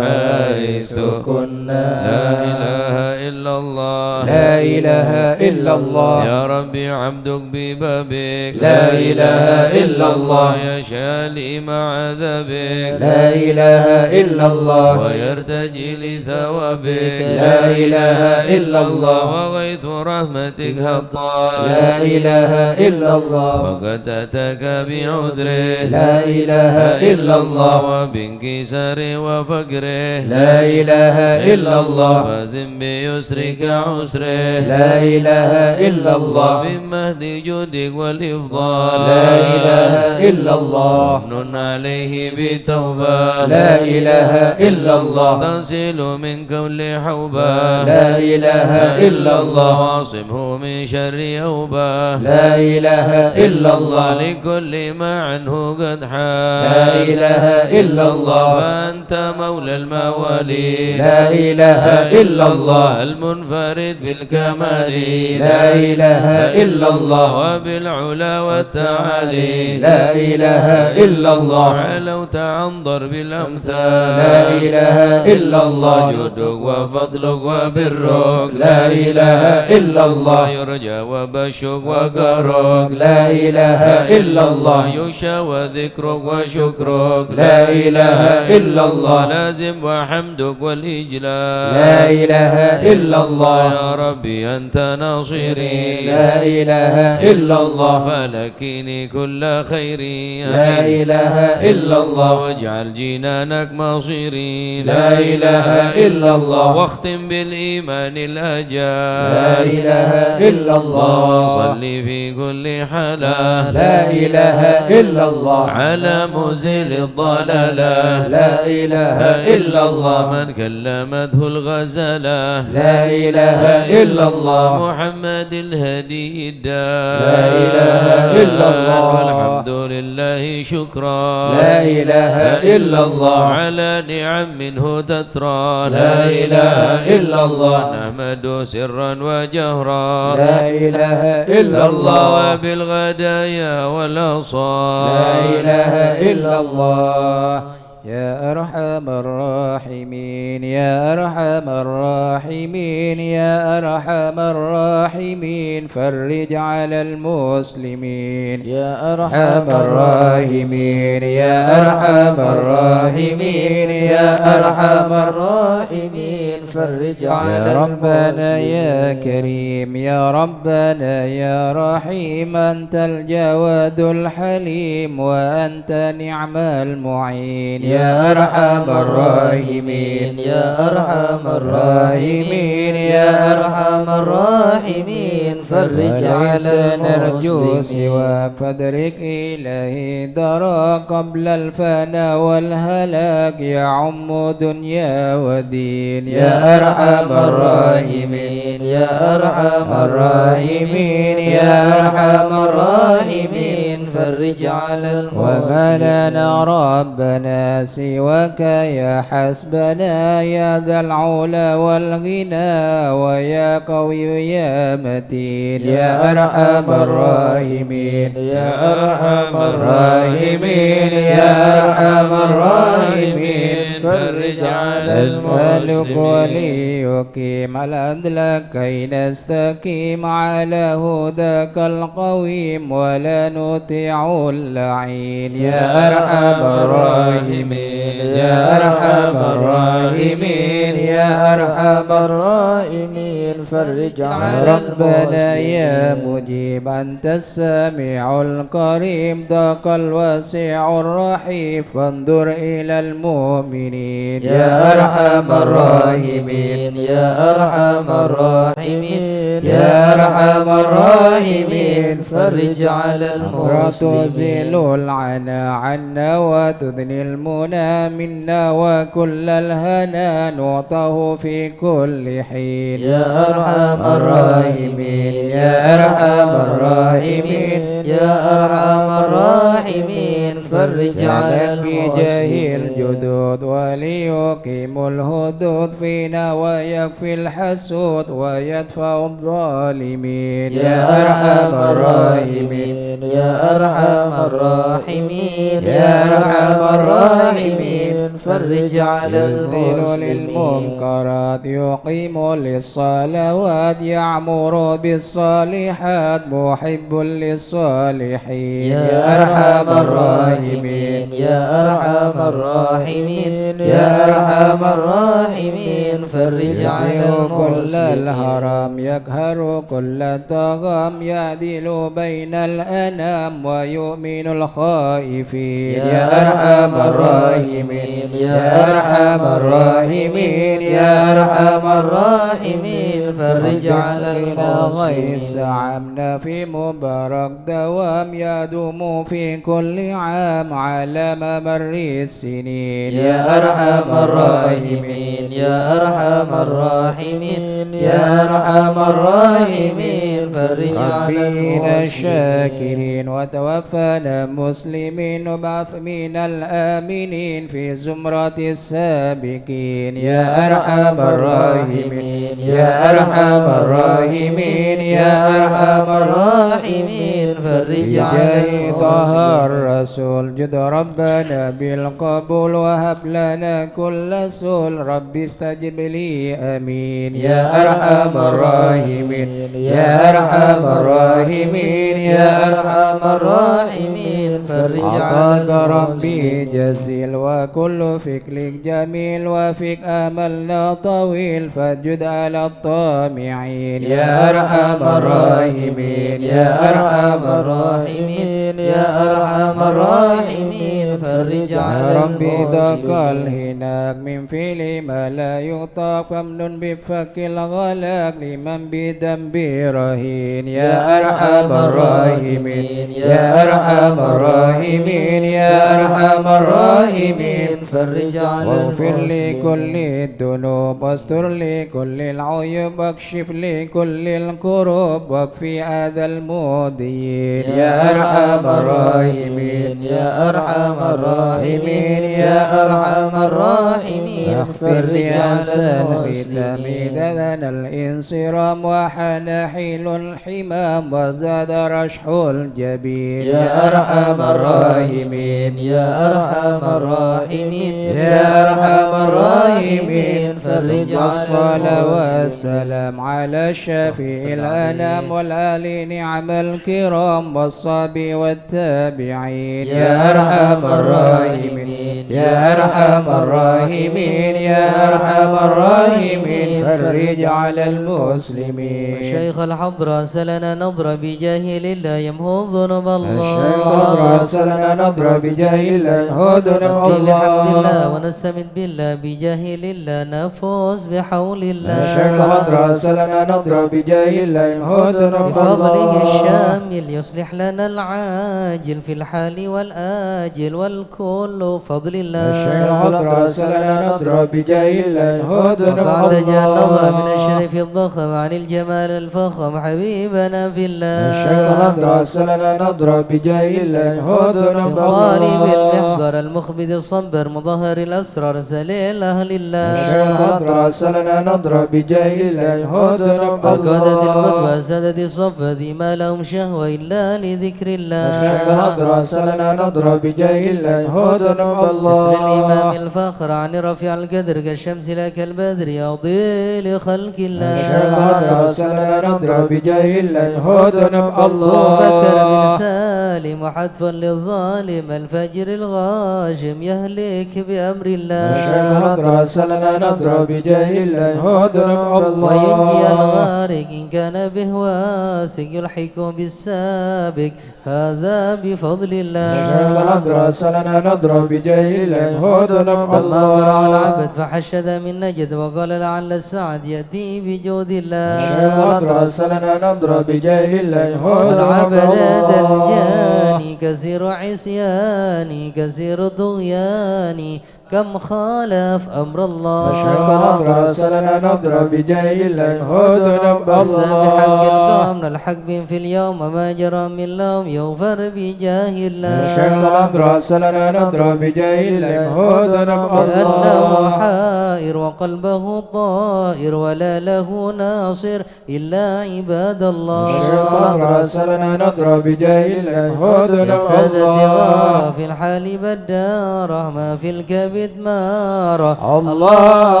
حيث كنا. لا إله إلا الله لا إله إلا الله. يا ربي عبدك ببابك لا إله إلا الله. يشاء مع ذبك لا إله إلا الله. ويرتجي لثوابك لا إله إلا الله. وغيث رحمتك هطال لا إله إلا الله. وقد أتاك بعذره لا إله إلا الله. وبانكسار وفقره لا إله إلا الله. فازم بيسرك عسره لا إله إلا الله. من مهد جودك والإفضال لا إله إلا الله. من عليه بتوبة لا إله إلا الله. تصل من كل حوبة لا إله إلا الله. واعصمه من شر أوبة لا إله إلا الله. لكل ما عنه قد حال لا إله إلا الله. فأنت مولى الموالي لا إله إلا الله. المنفرد بالكمال لا إله إلا الله. وبالعلا والتعالي لا إله إلا الله. علوت عن ضرب الأمثال لا إله إلا الله. جودك وفضلك وبرك لا إله إلا الله. يرجى وبشك وقرك لا إله إلا الله. يشى وذكرك وشكرك لا إله إلا الله. لازم وحمدك والإجلال لا إله إلا الله. يا ربي ربي أنت ناصري لا إله إلا الله فلكيني كل خيري لا إله إلا الله واجعل جنانك مصيري لا إله إلا الله واختم بالإيمان الأجال لا إله إلا الله صلي في كل حالة لا إله إلا الله على مزيل الضلالة لا إله إلا الله من كلمته الغزالة لا إله إلا الله محمد الهدي الدار لا إله إلا الله والحمد لله شكرا لا إله إلا الله على نعم منه تترى لا إله إلا الله نحمد سرا وجهرا لا إله إلا الله وبالغدايا والأصال لا إله إلا الله يا أرحم الراحمين يا أرحم الراحمين يا أرحم الراحمين فرج على المسلمين يا أرحم الراحمين يا أرحم الراحمين يا أرحم الراحمين فرج على يا ربنا يا كريم يا ربنا يا رحيم أنت الجواد الحليم وأنت نعم المعين يا أرحم الراحمين يا أرحم الراحمين يا أرحم الراحمين فرج على نرجو سواك فادرك إليه درى قبل الفنا والهلاك يعم دنيا ودين يا أرحم الراحمين يا أرحم الراحمين يا أرحم الراحمين فرج على المسلمين وما لنا ربنا سواك يا حسبنا يا ذا العلا والغنى ويا قوي يا متين يا أرحم الراحمين يا أرحم الراحمين يا أرحم الراحمين فرج على أسألك المسلمين وليقيم العدل كي نستقيم على هداك القويم ولا نطيع اللعين يا أرحم الراحمين يا أرحم الراحمين يا أرحم الراحمين فرج على ربنا يا مجيب أنت السميع الكريم ذاك الواسع الرحيم فانظر إلى المؤمنين يا أرحم الراحمين يا أرحم الراحمين يا أرحم الراحمين فرج على المسلمين تزيل العنا عنا وتدني المنى منا وكل الهنا نعطه في كل حين يا أرحم الراحمين يا أرحم الراحمين يا أرحم الراحمين فرج على بجاه الجدود وليقيم الهدود فينا ويكفي الحسود ويدفع الظالمين يا أرحم الراحمين يا أرحم الراحمين يا أرحم الراحمين فرج على يزيل المسلمين للمنكرات يقيم للصلوات يعمر بالصالحات محب للصالحين يا أرحم الراحمين يا أرحم الراحمين يا أرحم الراحمين فرج على كل المسلمين الهرم يقهر كل الطغام يعدل بين الأنام ويؤمن الخائفين يا أرحم الراحمين يا أرحم الراحمين يا أرحم الراحمين فرج على غيث المسلمين عمنا في مبارك دوام يدوم في كل عام على ممر السنين يا أرحم الراحمين يا أرحم الراحمين يا أرحم الراحمين فرج على ربنا المسلمين الشاكرين وتوفنا مسلمين وبعث من الآمنين في زمرة السابقين يا أرحم الراحمين يا أرحم الراحمين يا أرحم الراحمين فرج على بجاه طه الرسول جد ربنا بالقبول وهب لنا كل سول ربي استجب لي آمين يا أرحم الراحمين يا أرحم الراحمين يا أرحم الراحمين فرج عطاك على ربي جزيل وكل فكرك جميل وفيك أملنا طويل فجد على الطامعين يا أرحم الراحمين يا أرحم الراحمين يا أرحم الراحمين فرج على يا ربي ذاك المسلمين الهناك من فعل ما لا يطاق فمن بفك الغلاق لمن بذنبه رهين يا أرحم الراحمين يا أرحم الراحمين يا أرحم الراحمين فرج على واغفر المسلمين لكل الذنوب واستر لكل العيوب واكشف لكل الكروب واكفي أذى المؤذيين يا أرحم الراحمين يا أرحم الراحمين يا أرحم الراحمين اغفر لي فرج على أحسن ختامي المسلمين دنا الانصرام وحان حيل الحمام وزاد رشح الجبين يا أرحم الراحمين يا أرحم الراحمين يا أرحم الراحمين فرج على والصلاة المسلمين والسلام على الشفيع الأنام والآل نعم الكرام والصحب والتابعين يا أرحم الراحمين يا أرحم الراحمين يا أرحم الراحمين فرج على المسلمين شيخ الحضرة سلنا نظرة بجاه الله يمحو ذنوب الله الشيخ الحضرة سلنا نظرة بجاه الله يمحو ذنوب نبكي لحمد الله الله ونستمد بالله بجاه الله نفوز بحول الله الشيخ الحضرة سلنا نظرة بجاه الله يمحو ذنوب بفضله الله الشامل يصلح لنا العاجل في الحال والآجل والكل فضل الله الشيخ الحضرة سلنا نظرة بجاه الله يمحو ذنوب وبعد جنبه من الله الشرف الضخم عن الجمال الفخم حبيبنا في الله الشيخ الحضرة سلنا نظرة بجاه الله يمحو ذنوب طالب الله المحضر المخبد الصبر مظهر الأسرار سليل أهل الله الشيخ الحضرة سلنا نظرة بجاه الله يمحو ذنوب وقادة القدوة الله سادة الصفة ذي ما لهم شهوة إلا لذكر الله الشيخ الحضرة سلنا نظرة بجاه الله يمحو ذنوب مثل الإمام الله الفخر عن رفيع القدر كالشمس لك البدر يضيء لخلق الله الشيخ الحضرة سلنا نظرة بجاه الله يمحو ذنوب أبو بكر بن الله سالم وحتفا للظالم الفجر الغاشم يهلك بأمر الله الشيخ الحضرة سلنا نظرة بجاه الله يمحو ذنوب وينجي الله الغارق إن كان به واثق يلحق بالسابق هذا بفضل الله الشيخ الحضرة سلنا نظرة بجاه الله يمحو ذنوب الله ورع الله العبد فحشد من نجد وقال لعل السعد يأتي بجود الله الشيخ الحضرة سلنا نظرة بجاه الله يمحو ذنوب والعبد الله الجاني كثير عصياني كثير طغياني كم خالف أمر الله الشيخ الحضرة سلنا نظرة بجاه الله يمحو ذنوب بحق الله القوم الحق في اليوم ما جرى من لوم يغفر بجاه الله الشيخ الحضرة سلنا نظرة بجاه الله يمحو ذنوب لأنه الله حائر وقلبه طائر ولا له ناصر إلا عباد الله الشيخ الحضرة سلنا نظرة بجاه الله يمحو يا ذنوب سادة الله غارة في الحال بدارة ما في الكبد مارة الله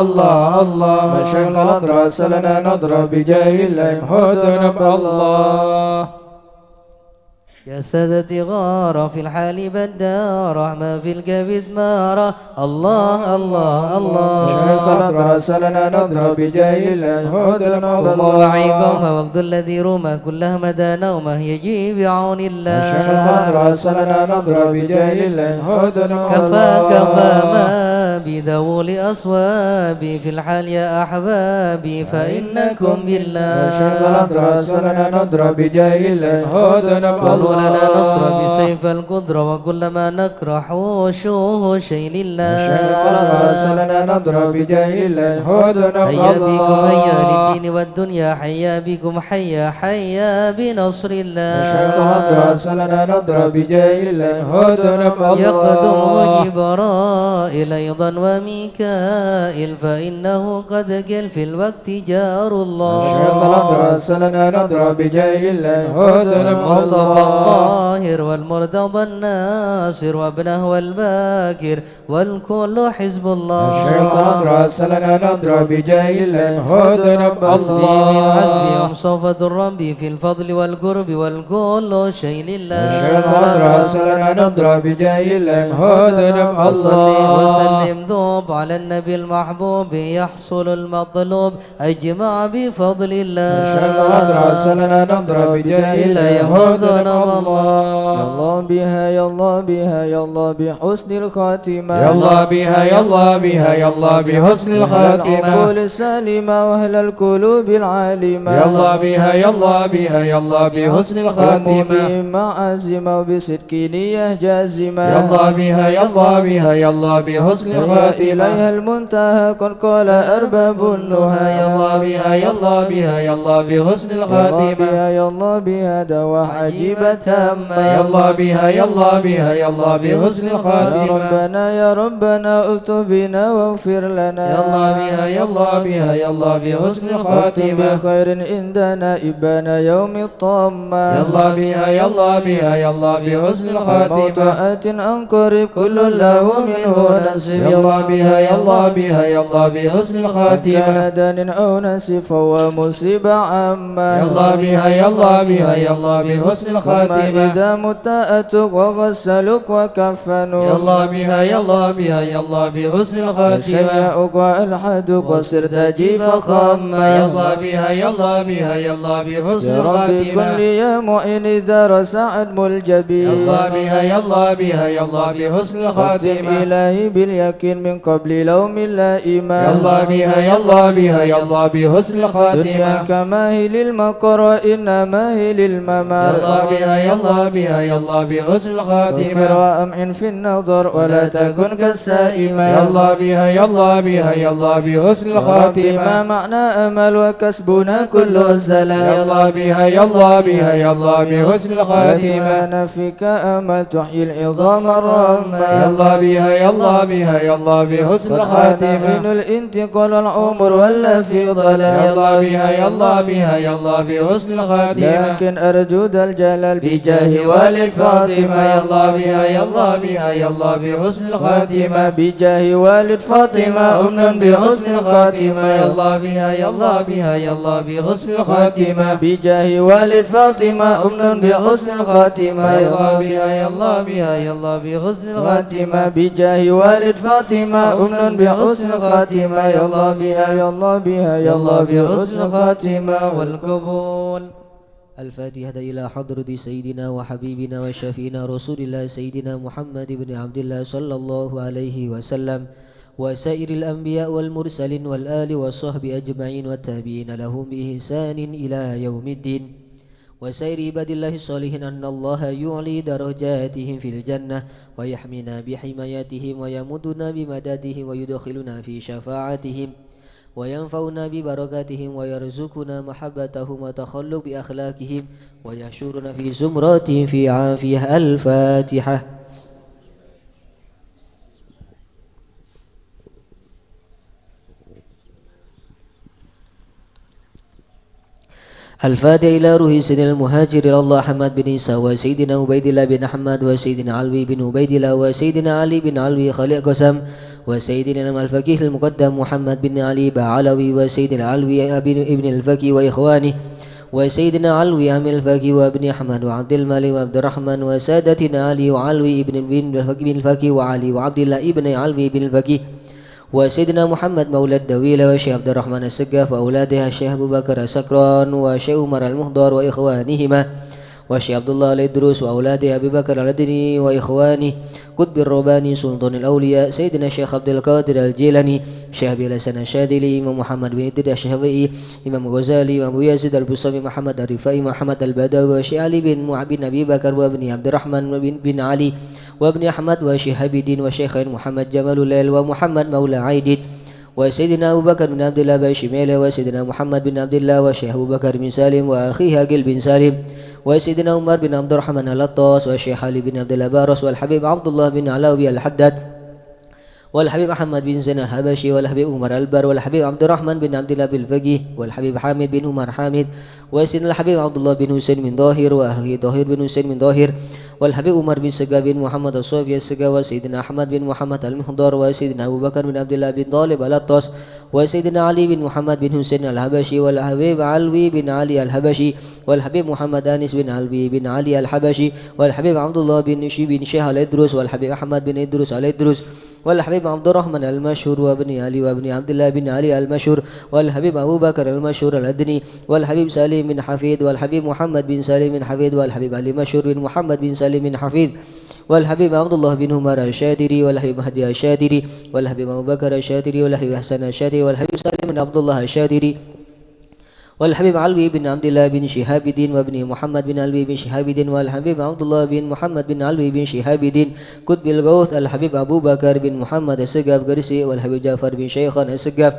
الله الله الشيخ الحضرة سلنا نظرة بجاه الله يمحو ذنوب الله يا سادة غارة في الحال بدارة ما في الكبد مارة الله الله الله الشيخ الحضرة سلنا نظرة بجاه الله يمحو ذنوب الله وعيكم وقت الذي رمى كله مدى نومه يجي بعون الله الشيخ الحضرة سلنا نظرة بجاه الله يمحو ذنوب كفى كفى الله ما بذول أصوابي في الحال يا أحبابي فإنكم بالله الشيخ الحضرة سلنا نظرة بجاه الله يمحو ذنوب قالوا الله لنا نصر بسيف القدرة وكل ما نكره وشوه شيء لله الشيخ الحضرة سلنا نظرة بجاه الله يمحو ذنوب هيا بكم هيا الله للدين والدنيا حيا بكم حيا حيا بنصر الله الشيخ الحضرة سلنا نظرة بجاه الله يمحو ذنوب يقدم الله جبرائيل أيضا وميكائيل فإنه قد قل في الوقت جار الله الشيخ الأدرس لنا نضرب بجاه الهود المصطفى الظاهر والمرتضى الناصر وابنه والباكر والكل حزب الله الشيخ الأدرس لنا نضرب بجاه الهود الله حسبهم المصطفى صفة الرب في الفضل والقرب والكل شيء لله الشيخ الأدرس لنا نضرب بجاه الهود وصلي المصطفى وسلم ذوب على النبي المحبوب يحصل المطلوب أجمع بفضل الله الشيخ الأدرس لنا نضرب بجاه الهود يا المصطفى الله بها يا الله بها يا الله بحسن الخاتمة يلا بها يلا بها يلا بحسن الخاتمة العقول السالمة وأهل القلوب العالمة يلا بها يلا بها يلا بحسن الخاتمة مع عزمة وبصدق نية جازمة يلا بها يلا بها يلا بحسن إليها الخاتمة المنتهى قد قال أرباب النهى يلا بها يلا بها يلا بحسن يلا الخاتمة بها يلا بها دواء عجيبة تامة يلا بها يلا بها يلا بحسن يا الخاتمة ربنا يا ربنا ألطف بنا واغفر لنا يلا بها يلا بها يلا بحسن واختم الخاتمة بخير عندنا إبان يوم الطامة يلا بها يلا بها يلا بحسن الموت الخاتمة آت أن قريب كل له منه نسب يلا بها يلا بها يلا بحسن الخاتمة كان دان أو نسب فهو مصيبة عامة يلا بها يلا بها يلا بحسن ثم الخاتمة إذا مت أتوك وغسلوك وكفنوك يلا بها يلا بها يلا بحسن الخاتمة شيعوك وألحدوك وصرت جيف خامة يلا بها يلا بها يلا بحسن يا رب كن الخاتمة لي يا معين إذا رسعت ملجبي يلا بها يلا بها يلا بحسن اختم الخاتمة إلهي باليقين من قبل لوم اللائمة يلا بها يلا بها يلا بحسن دنيا الخاتمة كما هي للمقر وإنما هي للممات يلا بها يلا بها يلا بحسن فكر الخاتمة وأمعن في النظر ولا تكن كالسائمة يلا بها يلا بها يلا بحسن رب ما الخاتمة معنى أمل وكسبنا كل الزلال يلا بها يلا بها يلا بحسن الخاتمة أنا فيك أمل تحيي العظام الرامة يلا بها يلا بها يلا بحسن من الخاتمة الانتقال العمر ولا في ضلال يلا بها يلا بها يلا بحسن الخاتمة لكن أرجو ذا الجلال بجاه والد فاطمة يلا بها يلا بها يلا بحسن الخاتمة بجاه والد فاطمة أمنا بحسن الخاتمة يلا بها يلا بها يلا بحسن الخاتمة بجاه والد فاطمة أمنا بحسن الخاتمة يلا بها يلا بها يلا بحسن الخاتمة بجاه والد فاطمة أمنا بحسن الخاتمة يلا بها يلا بها يلا بحسن الخاتمة والقبول الفاتحة إلى حضرة سيدنا وحبيبنا وشفينا رسول الله سيدنا محمد بن عبد الله صلى الله عليه وسلم وسائر الأنبياء والمرسلين والآل والصحب أجمعين والتابعين لهم بإحسان إلى يوم الدين وسائر عباد الله الصالحين أن الله يعلي درجاتهم في الجنة ويحمينا بحمايتهم ويمدنا بمدده ويدخلنا في شفاعتهم وينفعنا ببركاتهم ويرزقنا محبتهم وتخلق بأخلاقهم ويحشرنا في زمراتهم في عافية. الفاتحة. الفاتحة إلى روح سيدنا المهاجر إلى الله حماد بن عيسى وسيدنا عبيد الله بن أحمد وسيدنا علوي بن عبيد الله وسيدنا علي بن علوي خليق قسم وسيدنا الفقيه المقدم محمد بن علي بعلوي وسيدنا علوي ابن الفقيه وإخوانه وسيدنا علوي عم الفقيه وابن أحمد وعبد الملك وعبد الرحمن وسادتنا علي وعلوي ابن الفقيه وعلي وعبد الله ابن علوي بن الفقيه وسيدنا محمد مولى الدويلة وشيخ عبد الرحمن السقاف وأولادها الشيخ أبو بكر السكران وشيخ عمر المهضر وإخوانهما وشيخ عبد الله الإدروس وأولاده أبي بكر الأدني وإخوانه قطب الرباني سلطان الأولياء سيدنا الشيخ عبد القادر الجيلاني شيخ أبي الحسن الشاذلي إمام محمد بن إدريس الشافعي إمام الغزالي إمام أبو يزيد البسطامي محمد الرفاعي محمد البدوي وشيخ علي بن أبي بكر وابن عبد الرحمن بن علي وابن أحمد وشيخ الدين وشيخين محمد جمال الليل ومحمد مولى عيدد وسيدنا أبو بكر بن عبد الله بن شميلة وسيدنا محمد بن عبد الله وشيخ أبو بكر بن سالم وأخيه أقل بن سالم وسيدنا عمر بن عبد الرحمن اللطاس والشيخ علي بن عبد الله بارس والحبيب عبد الله بن علاوي الحداد والحبيب أحمد بن زين الحبشي والحبيب عمر البر والحبيب عبد الرحمن بن عبد الله بالفقيه والحبيب حامد بن عمر حامد وسيدنا الحبيب عبد الله بن حسين بن ظاهر وأخي طاهر بن حسين بن ظاهر والحبيب عمر بن سقا بن محمد الصوفي السقا وسيدنا أحمد بن محمد المحضر وسيدنا أبو بكر بن عبد الله بن طالب الأطاس وسيدنا علي بن محمد بن حسين الحبشي والحبيب علوي بن علي الحبشي والحبيب محمد أنس بن علوي بن علي الحبشي والحبيب عبد الله بن شيخ الإدروس والحبيب أحمد بن إدروس الإدروس والحبيب عبد الرحمن المشهور وابن علي وابن عبد الله بن علي المشهور والحبيب أبو بكر المشهور الأدني والحبيب سالم بن حفيد والحبيب محمد بن سالم بن حفيد والحبيب علي مشهور بن محمد بن سالم بن حفيد والحبيب عبد الله بن عمر الشادري والحبيب مهدي الشادري والحبيب أبو بكر الشادري والحبيب حسن الشادري والحبيب سالم بن عبد الله الشادري والحبيب علوي بن عبد الله بن شهاب الدين وابن محمد بن علوي بن شهاب الدين والحبيب عبد الله بن محمد بن علوي بن شهاب الدين كتب الغوث الحبيب أبو بكر بن محمد السقاف قرسي والحبيب جعفر بن شيخان السقاف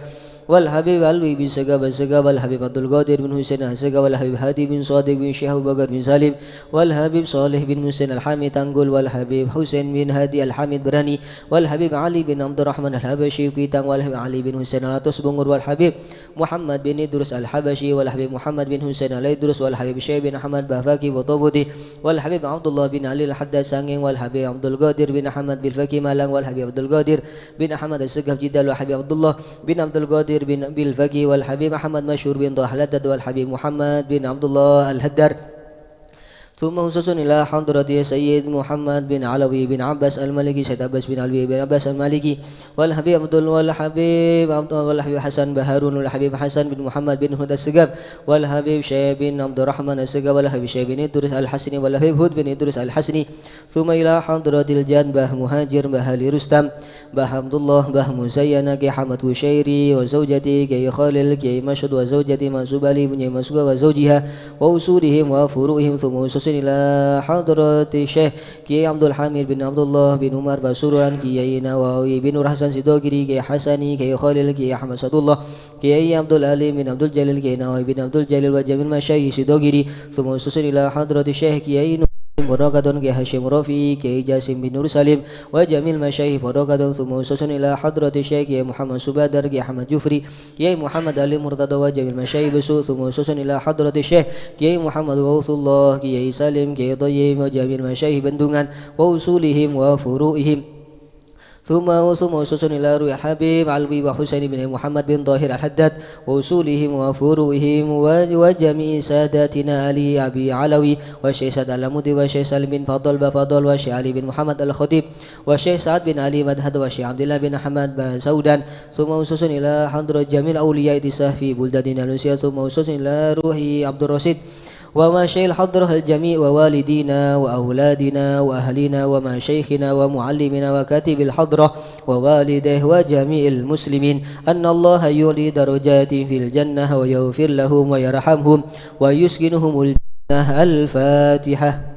والحبيب علوي بن سقاف السقاف والحبيب عبد القادر بن حسين السقاف والحبيب هادي بن صادق بن شيخ أبو بكر بن سالم والحبيب صالح بن حسين الحامد تنقل والحبيب حسين بن هادي الحامد براني والحبيب علي بن عبد الرحمن الحبشي كيتان والحبيب علي بن حسين العطس بنغر والحبيب محمد بن إدرس الحبشي والحبيب محمد بن حسين الإدرس والحبيب شيخ بن أحمد بافاكي وطوبودي والحبيب عبد الله بن علي الحداد سانغين والحبيب عبد القادر بن أحمد بالفكي مالان والحبيب عبد القادر بن أحمد السقاف جدال والحبيب عبد الله بن عبد القادر بن بالفقي والحبيب أحمد مشهور بن ضاح الهدد والحبيب محمد بن عبد الله الهدر ثم خصوص إلى حضرة سيد محمد بن علوي بن عباس المالكي سيد عباس بن علوي بن عباس المالكي والحبيب عبد الله والحبيب حسن بهارون والحبيب حسن بن محمد بن هدى السقاف والحبيب شيخ بن عبد الرحمن السقاف والحبيب شيخ بن إدريس الحسني والحبيب هود بن إدريس الحسني ثم إلى حضرة الجان به مهاجر به علي رستم به عبد الله به مزينة كي حمد وشيري وزوجتي كي خالل كي مشهد وزوجتي منصوب علي بن مسعود وزوجها وأصولهم وفروعهم ثم إلى حضرة الشيخ كي عبد الحميد بن عبد الله بن عمر بسوران كي نواوي بن نور حسن سيدوغري كي حسني كي خالل كي أحمد سعد الله كي عبد العليم بن عبد الجليل كي نواوي بن عبد الجليل وجميع مشايخ سيدوغري ثم إلى حضرة الشيخ كي بركة كي هاشم رفي كي جاسم بن نور سالم وجميع المشايخ بركة ثم إلى حضرة الشيخ كي محمد سبادر كي أحمد جفري كي محمد علي مرتضى وجميع المشايخ بسوء ثم إلى حضرة الشيخ كي محمد غوث الله كي سالم كي ضيم وجميع المشايخ بندونgan وأصولهم وفروعهم ثم إلى روي الحبيب علوي وحسين بن محمد بن ظاهر الحداد وأصولهم وفروعهم وجميع ساداتنا علي أبي علوي والشيخ سعد العمودي والشيخ سالم بن فضل بفضل والشيخ علي بن محمد الخطيب والشيخ سعد بن علي مدهد والشيخ عبد الله بن أحمد بسودان ثم إلى حضرة جميع أولياء الدساه في بلدان أندونيسيا ثم إلى روحي عبد الرشيد ومشايخ الحضرة الجميع ووالدينا وأولادنا وأهلنا ومشايخنا ومعلمنا وكاتب الحضرة ووالده وجميع المسلمين أن الله يعلي درجات في الجنة ويغفر لهم ويرحمهم ويسكنهم الجنة. الفاتحة.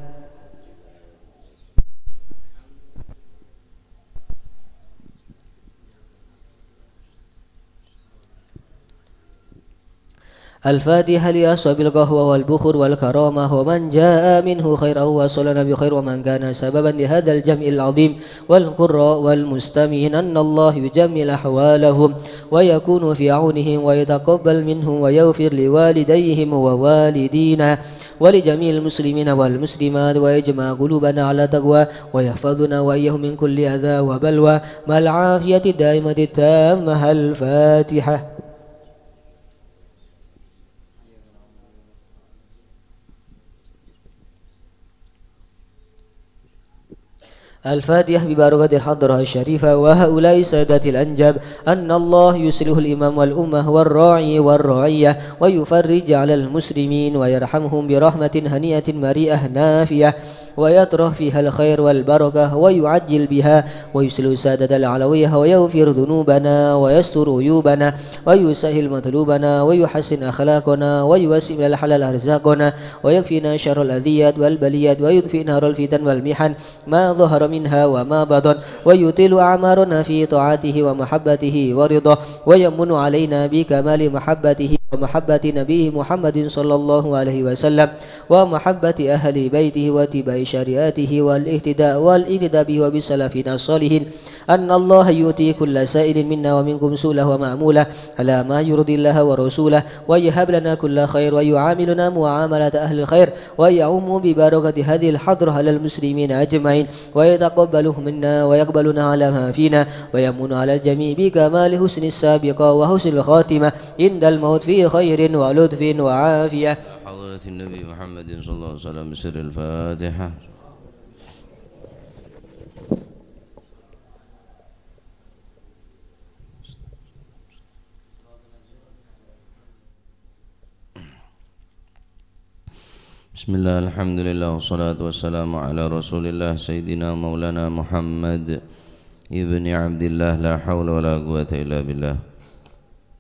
الفاتحة لأصحاب القهوة والبخور والكرامة ومن جاء منه خيرا وصلنا بخير ومن كان سببا لهذا الجمع العظيم والقراء والمستمعين أن الله يجمل أحوالهم ويكون في عونهم ويتقبل منهم ويغفر لوالديهم ووالدينا ولجميع المسلمين والمسلمات ويجمع قلوبنا على تقوى ويحفظنا وإياهم من كل أذى وبلوى مع العافية الدائمة التامة. الفاتحة. الفاتحة ببركة الحضرة الشريفة وهؤلاء سادات الأنجاب أن الله يصلح الإمام والأمة والراعي والرعية ويفرج على المسلمين ويرحمهم برحمة هنيئة مريئة نافية ويطرح فيها الخير والبركة ويعجل بها ويسلو سادة العلوية ويغفر ذنوبنا ويستر عيوبنا ويسهل مطلوبنا ويحسن أخلاقنا ويوسع من الحلال أرزاقنا ويكفينا شر الأذيات والبليات ويطفئ نار الفتن والمحن ما ظهر منها وما بطن ويطيل أعمارنا في طاعته ومحبته ورضاه ويمن علينا بكمال محبته ومحبة نبيه محمد صلى الله عليه وسلم ومحبة أهل بيته واتباع شريعته والاهتداء به وبسلفنا الصالحين أن الله يؤتي كل سائل منا ومنكم سؤله ومأموله على ما يرضي الله ورسوله ويهب لنا كل خير ويعاملنا معاملة أهل الخير ويعم ببركة هذه الحضرة على المسلمين أجمعين ويتقبله منا ويقبلنا على ما فينا ويمن على الجميع بكمال حسن السابقة وحسن الخاتمة عند الموت في خير ولطف وعافية. حضرة النبي محمد صلى الله عليه وسلم بسر الفاتحة. Bismillah, alhamdulillah, wassalatu wassalamu ala rasulillah Sayyidina Maulana Muhammad Ibni Abdillah, la hawla wa la quwata illa billah.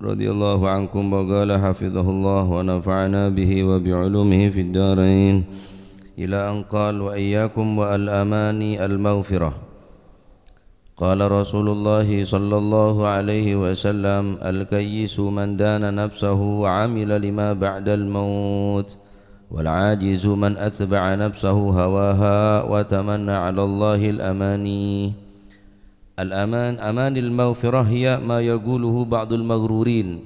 Radiyallahu ankum wa qala hafidhahullah wa nafa'ana bihi wa bi'ulumihi fid darain ila an qala wa iyyakum wa al-amani al-maghfirah. Qala Rasulullah sallallahu alaihi wasallam, al-kayyisu man dana nafsahu wa amila lima ba'da al-maut والعاجز من أتبع نفسه هواها وتمنى على الله الأماني. الأمان أمان المغفرة هي ما يقوله بعض المغرورين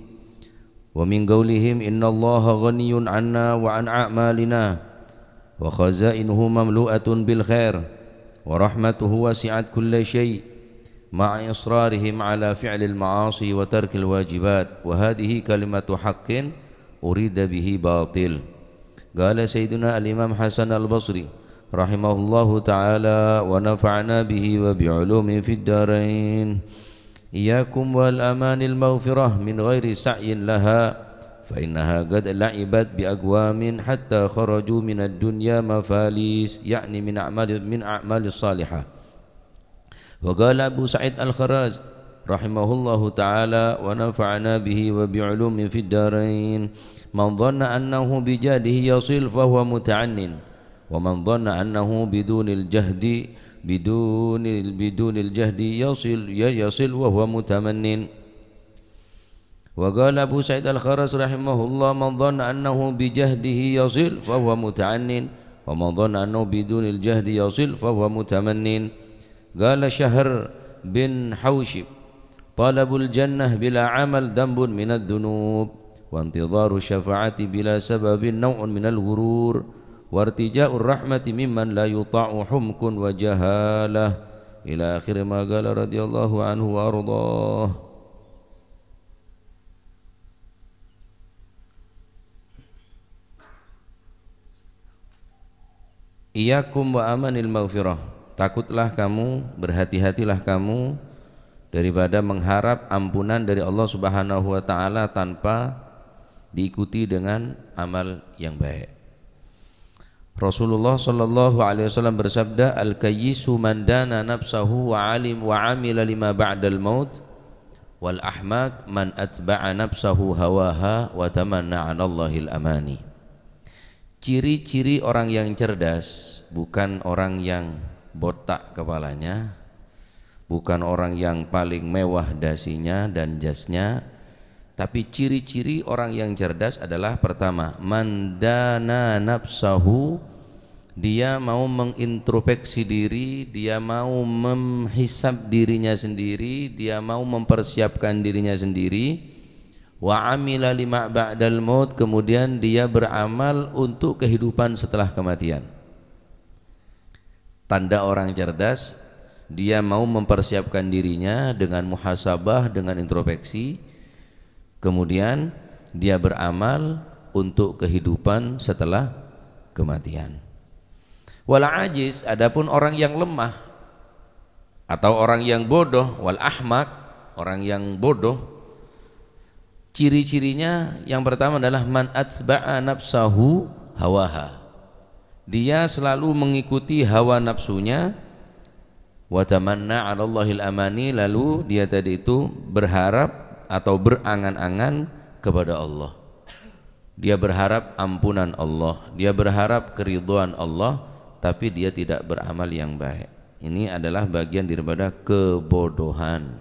ومن قولهم إن الله غني عنا وعن أعمالنا وخزائنه مملوءة بالخير ورحمته وسعت كل شيء مع إصرارهم على فعل المعاصي وترك الواجبات وهذه كلمة حق أريد به باطل. قال سيدنا الإمام حسن البصري رحمه الله تعالى ونفعنا به وبعلومه في الدارين. إياكم والأمان المغفرة من غير سعي لها فإنها قد لعبت بأقوام حتى خرجوا من الدنيا مفاليس يعني من أعمال الصالحة. وقال أبو سعيد الخراز رحمه الله تعالى ونفعنا به وبعلومه في الدارين: من ظن أنه بجهده يصل فهو متعنن ومن ظن أنه بدون الجهد يصل وهو متمنن. وقال أبو سعيد الخراز رحمه الله: من ظن أنه بجهده يصل فهو متعنن ومن ظن أنه بدون الجهد يصل فهو متمنن. قال شهر بن حوشب: طلب الجنة بلا عمل ذنب من الذنوب وانتظار الشفاعة بلا سبب نوع من الغرور وارتجاء الرحمة ممن لا يطاع حمق وجهالة إلى آخر ما قال رضي الله عنه وأرضاه. Iyakum wa amanil maghfirah, takutlah kamu, berhati-hatilah kamu daripada mengharap ampunan dari Allah Subhanahu wa taala tanpa diikuti dengan amal yang baik. Rasulullah sallallahu alaihi wasallam bersabda, al-kayyisu man dana nafsahu wa amila lima ba'dal maut wal ahmaq man atba'a nafsahu hawaha wa tamanna 'ala Allahil amani. Ciri-ciri orang yang cerdas bukan orang yang botak kepalanya, bukan orang yang paling mewah dasinya dan jasnya, tapi ciri-ciri orang yang cerdas adalah pertama, mandana nafsahu, dia mau mengintrospeksi diri, dia mau menghisab dirinya sendiri, dia mau mempersiapkan dirinya sendiri. Wa amila lima ba'dal maut, kemudian dia beramal untuk kehidupan setelah kematian. Tanda orang cerdas, dia mau mempersiapkan dirinya dengan muhasabah, dengan introspeksi. Kemudian dia beramal untuk kehidupan setelah kematian. Wal ajiz, adapun orang yang lemah atau orang yang bodoh, wal ahmak, orang yang bodoh, ciri-cirinya yang pertama adalah man atba'a nafsahu hawaha. Dia selalu mengikuti hawa nafsunya. Wa tamanna 'ala Allahil amani, lalu dia tadi itu berharap atau berangan-angan kepada Allah. Dia berharap ampunan Allah, dia berharap keridhaan Allah, tapi dia tidak beramal yang baik. Ini adalah bagian daripada kebodohan.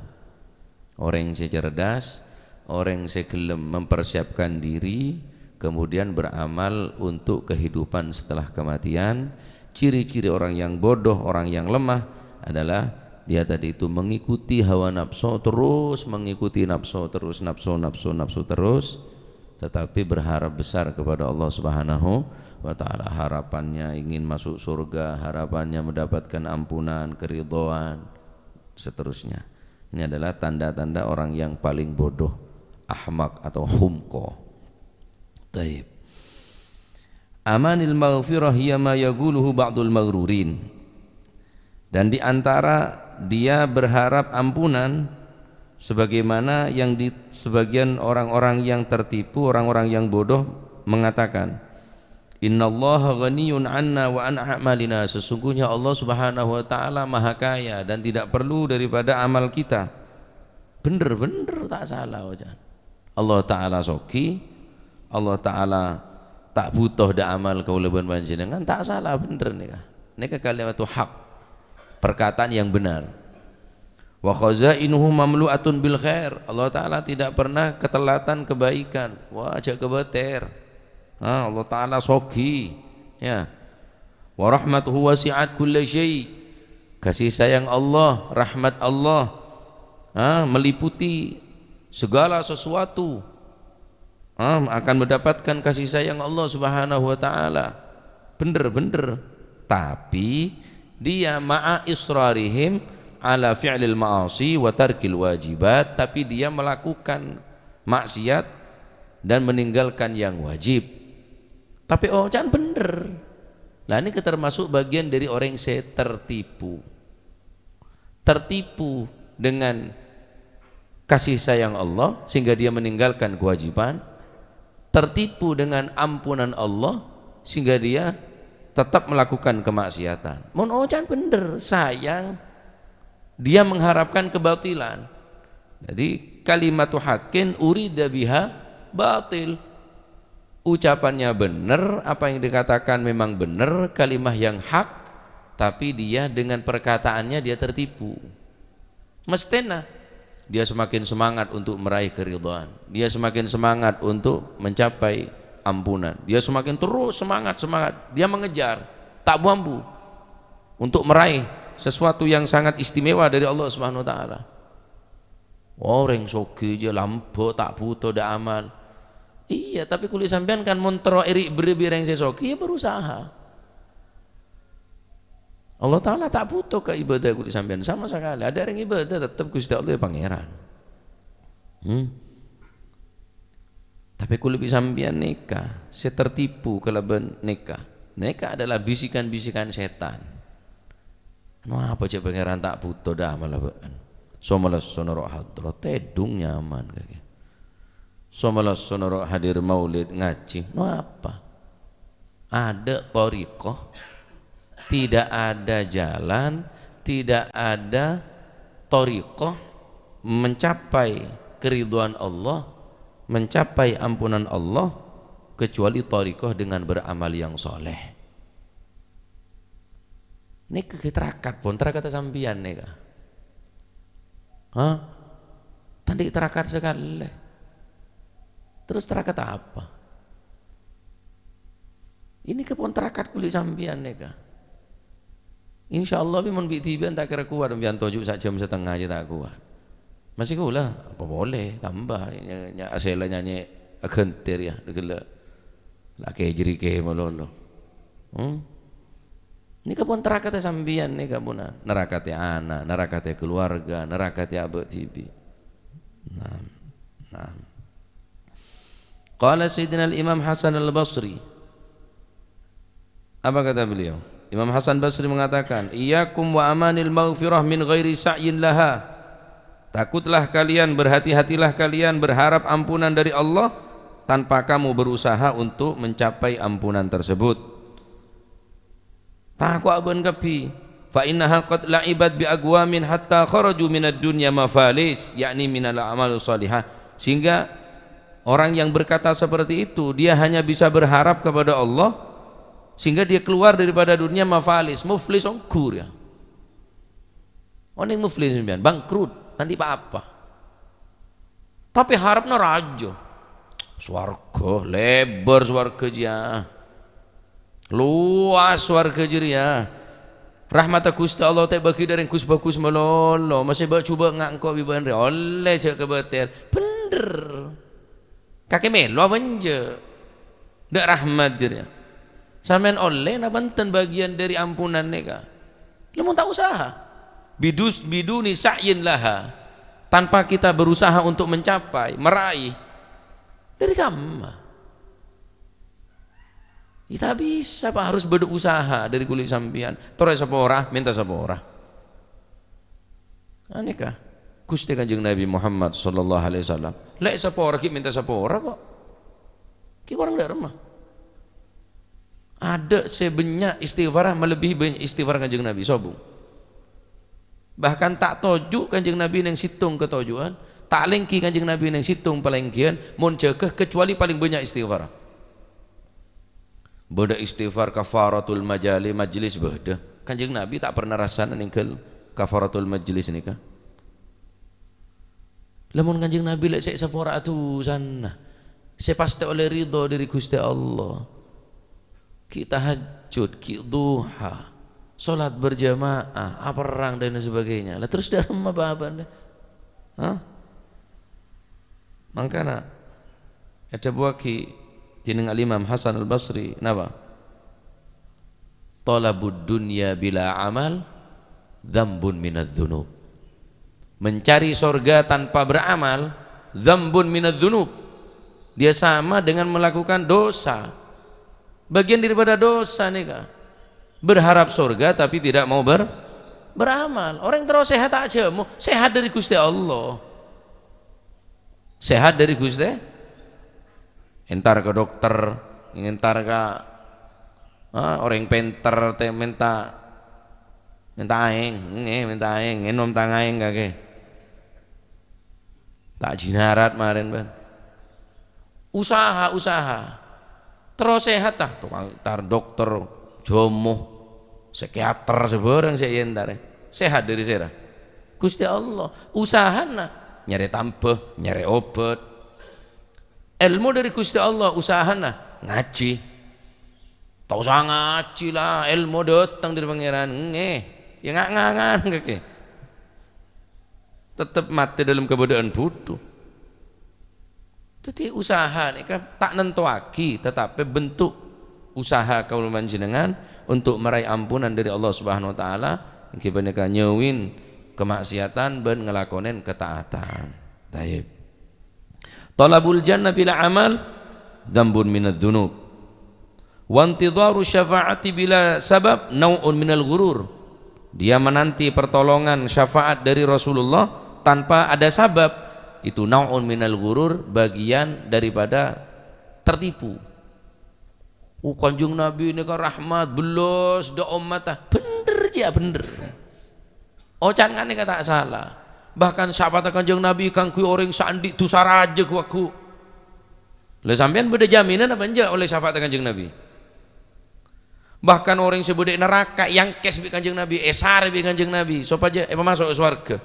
Orang yang cerdas, orang yang gelem mempersiapkan diri, kemudian beramal untuk kehidupan setelah kematian. Ciri-ciri orang yang bodoh, orang yang lemah adalah dia tadi itu mengikuti hawa nafsu terus, mengikuti nafsu terus, nafsu terus, tetapi berharap besar kepada Allah Subhanahu wa ta'ala. Harapannya ingin masuk surga, harapannya mendapatkan ampunan, keridhaan, seterusnya. Ini adalah tanda-tanda orang yang paling bodoh, ahmak atau humko. Taib. Amanil maghfirah hiya ma yaquluhu ba'dul maghrurin. Dan di antara dia berharap ampunan sebagaimana yang di sebagian orang-orang yang tertipu, orang-orang yang bodoh mengatakan, innallaha ghaniyun 'anna wa an a'malina. Sesungguhnya Allah Subhanahu wa taala maha kaya dan tidak perlu daripada amal kita. Bener tak salah wajan. Allah taala soki, Allah taala tak butuh da amal kaulaban panjenengan, tak salah, bener nih. Nika kalimatu hak, perkataan yang benar. Wa khazainuhu mamlu'atun bil khair. Allah taala tidak pernah ketelatan kebaikan. Wah, aja kebeter. Allah taala sogi, ya. Wa rahmatuhu wasi'at kulli syai. Kasih sayang Allah, rahmat Allah meliputi segala sesuatu. Akan mendapatkan kasih sayang Allah Subhanahu wa taala. Bener. Tapi dia ma'a israrihim ala fi'lil ma'asi wa tarkil wajibat, tapi dia melakukan maksiat dan meninggalkan yang wajib. Tapi jangan bener. Nah, ini termasuk bagian dari orang yang tertipu. Tertipu dengan kasih sayang Allah sehingga dia meninggalkan kewajiban. Tertipu dengan ampunan Allah sehingga dia tetap melakukan kemaksiatan. Jangan bener, sayang dia mengharapkan kebatilan. Jadi kalimatu haqqin urida biha batil. Ucapannya benar, apa yang dikatakan memang benar, kalimah yang hak, tapi dia dengan perkataannya dia tertipu. Mestinya dia semakin semangat untuk meraih keridhaan, dia semakin semangat untuk mencapai ampunan, dia semakin terus semangat, dia mengejar tak mampu untuk meraih sesuatu yang sangat istimewa dari Allah Subhanahu wa taala. Orang soki je lampu tak butuh dak amal. Iya, tapi kulit sampean kan montro iri beribireng sesoki ya berusaha. Allah Ta'ala tak butuh ke ibadah kulit sampean sama sekali. Ada yang ibadah tetap Gusti Allah pangeran. Tapi kulit sampean nikah, saya tertipu kelebihan nikah. Nikah adalah bisikan-bisikan setan. Apa aja pangeran tak butuh dah malah bean. Somalas sonoro hadro tedung nyaman kayak. Somalas sonoro hadir maulid ngaji. Apa? Ada thariqah. Tidak ada jalan, tidak ada thariqah mencapai keridhaan Allah, mencapai ampunan Allah kecuali thariqah dengan beramal yang soleh. Ini keterakat pun terakat sampian nih kah? Tadi terakat sekali. Terus terakat apa? Ini kepon terakat kulit sampian nih kah? Insya Allah bimun bitiban tak kira kuat bian tojuk sak jam setengah aja tak kuat. Masih kula apa boleh tambah asela nyanyi agentir ya degela laki jeri ke mololo. Ini kapun nerakate sambian nih kapuna nerakate anak, nerakate keluarga, nerakate abad tibi. Nah. Qala Sayyidina al-Imam Hasan al-Basri. Apa kata beliau? Imam Hasan Basri mengatakan, "Iyyakum wa amanil maghfirah min ghairi sa'yin laha." Takutlah kalian, berhati-hatilah kalian berharap ampunan dari Allah tanpa kamu berusaha untuk mencapai ampunan tersebut. Takwa abun kapi, fa innaha qad la'ibat bi agwamin hatta kharaju minad dunya mafalis, yakni minal a'mal salihah. Sehingga orang yang berkata seperti itu dia hanya bisa berharap kepada Allah sehingga dia keluar daripada dunia mafalis, muflis ongkur ya. Orang yang muflis bangkrut, nanti apa? Tapi harapnya rajo, Swarga lebar swarga dia. Luas swarga dia. Rahmat Gusti Allah tak bagi dari bagus melolo. Masih cuba ngangkok biban oleh cek kebeter. Bener. Kakek melo manja. Dak rahmat dia. Sampean oleh na banten bagian dari ampunan neka. Lamun tak usaha. Biduni sa'yin laha. Tanpa kita berusaha untuk mencapai, meraih dari kamu. Kita bisa Pak, harus berusaha dari kulit sampian. Tore sapora, minta sapora. Aneka Gusti Kanjeng Nabi Muhammad sallallahu alaihi wasallam. Lek sapora ki minta sapora kok. Ki orang dak remah. Ada sebanyak istighfar melebihi banyak istighfar Kanjeng Nabi sobung. Bahkan tak tojuk Kanjeng Nabi neng situng ketojuan, tak lengki Kanjeng Nabi neng situng palengkian, mun cekeh kecuali paling banyak istighfar. Beda istighfar kafaratul majlis beda. Kanjeng Nabi tak pernah rasana ningkel kafaratul majlis nikah. Lamun Kanjeng Nabi lek sek sapora atu sana. Saya pasti oleh ridho dari Gusti Allah. Kita tahajud, kita duha, salat berjamaah, perang dan sebagainya. Lah terus dah apa anda? Hah? Mangkana ada buaki jeneng Al-Imam Hasan Al-Basri napa? Talabud dunya bila amal dzambun minadz-dzunub. Mencari surga tanpa beramal dzambun minadz-dzunub. Dia sama dengan melakukan dosa. Bagian daripada dosa nih kak. Berharap surga tapi tidak mau beramal. Orang terus sehat aja, mau sehat dari Gusti Allah. Sehat dari Gusti. Entar ke dokter, entar ke orang pinter teh minta aing, enom tang aing kake. Tak jinarat kemarin ban. Usaha. Terus sehat tah, tukang tar dokter, jomoh, psikiater sebarang saya entar sehat dari saya. Gusti Allah, usahana nyari tambah, nyari obat. Ilmu dari Gusti Allah, usahana ngaji. Tak usah ngaji lah, ilmu datang dari pangeran. Ya ngangan kake. Tetap mati dalam kebodaan butuh. Jadi usaha ini kan tak nentuaki, tetapi bentuk usaha kaul panjenengan untuk meraih ampunan dari Allah Subhanahu wa taala kebanyakan nyewin kemaksiatan ben ngelakonen ketaatan. Taib. Talabul jannah bila amal dzambun minadz-dzunub. Wa intidharu syafa'ati bila sabab nau'un minal ghurur. Dia menanti pertolongan syafaat dari Rasulullah tanpa ada sabab. Itu naun minal ghurur, bagian daripada tertipu. Kanjeng Nabi ini kan rahmat belos da ummatah. Bener aja bener. Ocan kan ini kata salah. Bahkan sahabat Kanjeng Nabi kan kui orang sandi tu saraja ku aku. Lah sampean beda jaminan apa enggak oleh sahabat Kanjeng Nabi? Bahkan orang sebudek neraka yang kes bi Kanjeng Nabi, esar bi Kanjeng Nabi, sopaja masuk surga.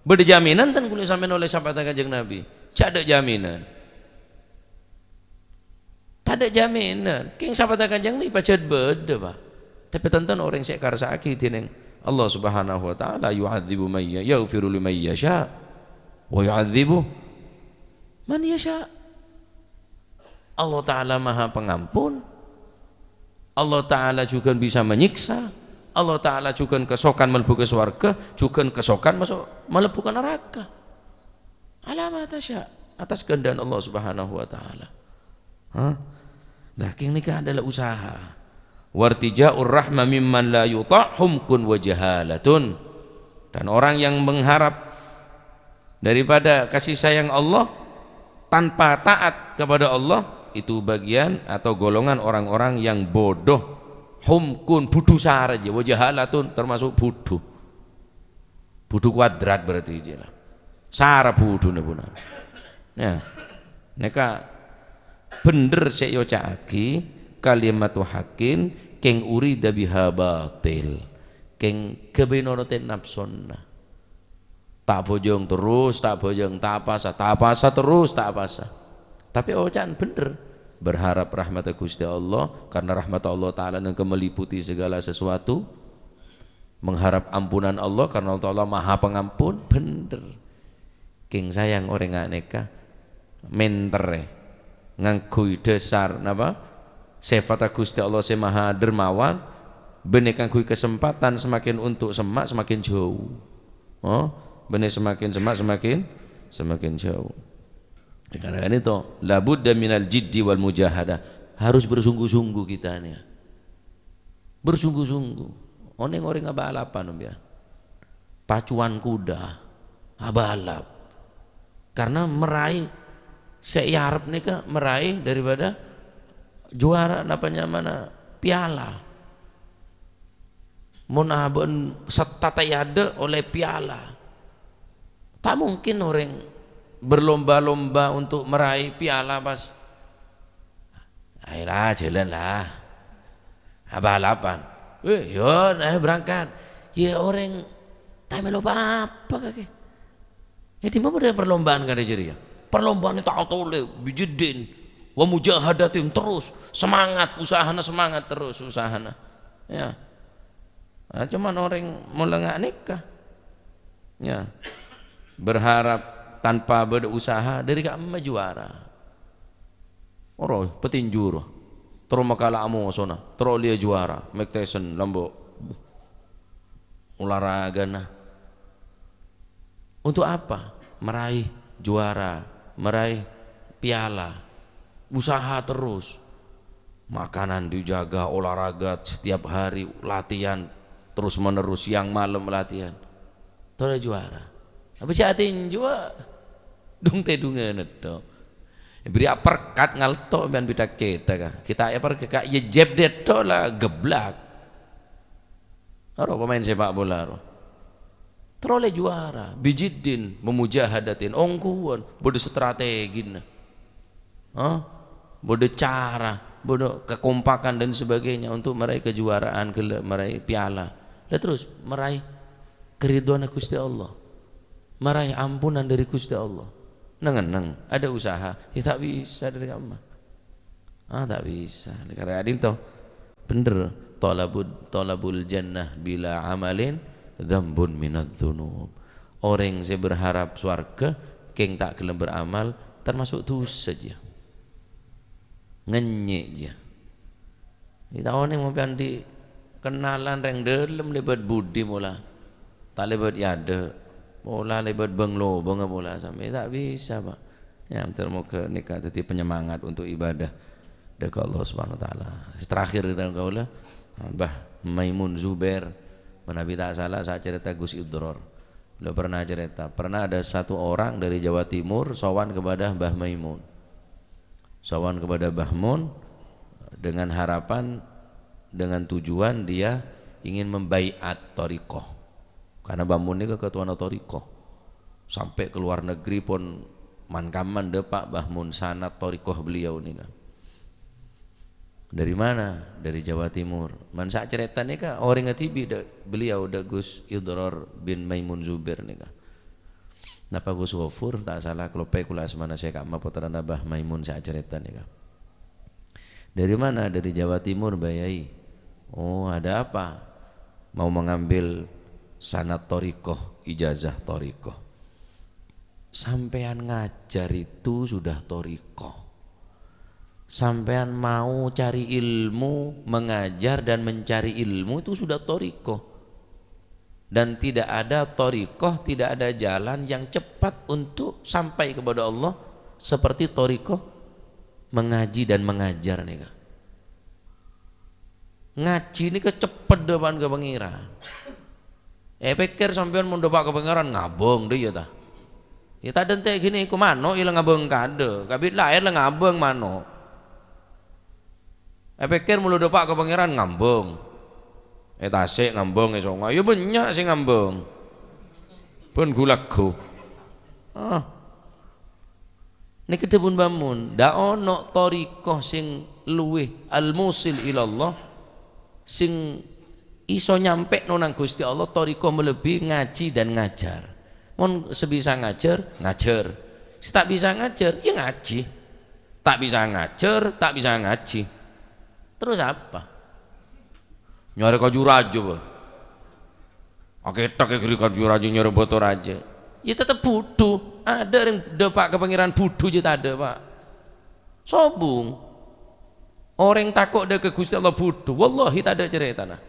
Beda jaminan tan kulit sampai oleh sahabat Kanjeng Nabi. Cak ada jaminan. Tak ada jaminan. King sahabat Kanjeng Nabi pacet beda pak. Tapi tonton orang saya karsaki tineng Allah Subhanahu wa taala yu'adzibu may yaghfiru liman yasha wa yu'adzibu man yasha. Allah taala Maha Pengampun. Allah taala juga bisa menyiksa. Allah Ta'ala juga kesokan melebu ke surga, juga kesokan masuk melebu ke neraka. Alamat atas kehendak Allah Subhanahu wa taala. Nah, ini adalah usaha. Wartija'ur rahma mimman la yuta' humkun wa jahalatun. Dan orang yang mengharap daripada kasih sayang Allah tanpa taat kepada Allah, itu bagian atau golongan orang-orang yang bodoh. Humkun budu saraja, wajahalatun termasuk budu kuadrat berarti jelah. Sara budu nebunan. Ya, neka bener saya caki kalimatu hakin keng urida biha batil, keng kebenoroten nafsonna. Tak bojong terus, tak bojong tak apasa terus tak apasa. Tapi ocan bener berharap rahmat Gusti Allah karena rahmat Allah Ta'ala yang meliputi segala sesuatu, mengharap ampunan Allah karena Allah Maha Pengampun, bener. King sayang orang aneka mentere ngangkui dasar napa sifat Gusti Allah se Maha Dermawan, bener ngangkui kesempatan semakin untuk semak semakin jauh. Oh, bener semakin semak semakin jauh. Karena itu labudda minal jiddi wal mujahadah, harus bersungguh-sungguh kita nih, bersungguh-sungguh. Orang balapan ya, pacuan kuda, balap, karena meraih searep nih kan meraih daripada juara napanya mana piala, munabun setatayade oleh piala. Tak mungkin orang berlomba-lomba untuk meraih piala pas ayolah jalan lah balapan yo berangkat ya orang tak melo apa kakek di mana ada perlombaan kan jadi ya perlombaan itu auto bijidin wa mujahadatin terus semangat semangat terus usahana ya nah, cuman orang melengak nikah ya berharap tanpa berusaha dari kami juara orang petinjur terus makalah amu sona terus dia juara Mike Tyson lambo olahraga nah untuk apa meraih juara meraih piala usaha terus makanan dijaga olahraga setiap hari latihan terus menerus siang malam latihan terus juara apa jatin juga dung tedungan itu beri perkat ngalto ban bidak kita ya perkat ya jeb deto lah geblak aro pemain sepak bola aro teroleh juara bijidin memujahadatin ongkuan bodo strategin bodo cara bodo kekompakan dan sebagainya untuk meraih kejuaraan meraih piala dan terus meraih keridhaan Gusti Allah, meraih ampunan dari Gusti Allah. Neng ada usaha, ya tak bisa dari kamu. Tak bisa. Karena adin toh bener talabul jannah bila amalin dzambun minadz dzunub. Orang yang berharap surga keng tak gelem beramal termasuk dosa saja. Ngenyek aja. Kita orang mau di kenalan reng dalam lebat budi mula. Tak lebat yade. Bola lebat benglo, bangga bola sampai tak bisa pak. Ya, mau ke nikah jadi penyemangat untuk ibadah dekat Allah Subhanahu Wa Taala. Terakhir kita kaulah, Mbah Maimun Zubair, Nabi tak salah saya cerita Gus Idror. Beliau pernah cerita, pernah ada satu orang dari Jawa Timur sowan kepada Mbah Maimun. Sowan kepada Mbah Mun dengan harapan, dengan tujuan dia ingin membaiat thariqah. Karena Mbah Mun ini ketua thariqah. Sampai ke luar negeri pun mankaman depak Mbah Mun sanad thariqah beliau ini kan. Dari mana? Dari Jawa Timur. Man sak ceritanya kan orang ngatibi beliau da Gus Idror bin Maimun Zubair nih kan. Napa Gus Ghafur tak salah kalau pekula semana saya kama putrana Mbah Maimun sak ceritanya kan. Dari mana? Dari Jawa Timur bayai. Oh, ada apa? Mau mengambil sanad thariqah, ijazah thariqah. Sampean ngajar itu sudah thariqah. Sampean mau cari ilmu, mengajar dan mencari ilmu itu sudah thariqah. Dan tidak ada thariqah, tidak ada jalan yang cepat untuk sampai kepada Allah seperti thariqah mengaji dan mengajar nih. Ngaji ini kecepet depan ke pengiran. Pikir sampean mau depak ke pengiran ngabung deh ya ta. Ya tak dente gini ku mano ilang ngabung kade. Kabit lahir lah ngabung mano. Pikir mulu depak ke pengiran ngambung. Tasik ngambung esonga. Ya banyak sih ngambung. Pun gulaku. Ini kedebun bangun. Da ono thariqah sing luweh al-musil ilallah sing iso nyampe nonang Gusti Allah thariqah melebihi ngaji dan ngajar. Mon sebisa ngajar, ngajar. Tak bisa ngajar, ya ngaji. tak bisa ngajar, tak bisa ngaji. Terus apa? Nyari kaju raja, oke tak kiri kaju raja nyari botol raja. Ya tetap bodoh. Ada yang depak ke pangeran bodoh je tak ada pak. Sobung. Orang takut dia ke Gusti Allah bodoh. Wallahi tak ada cerita nah.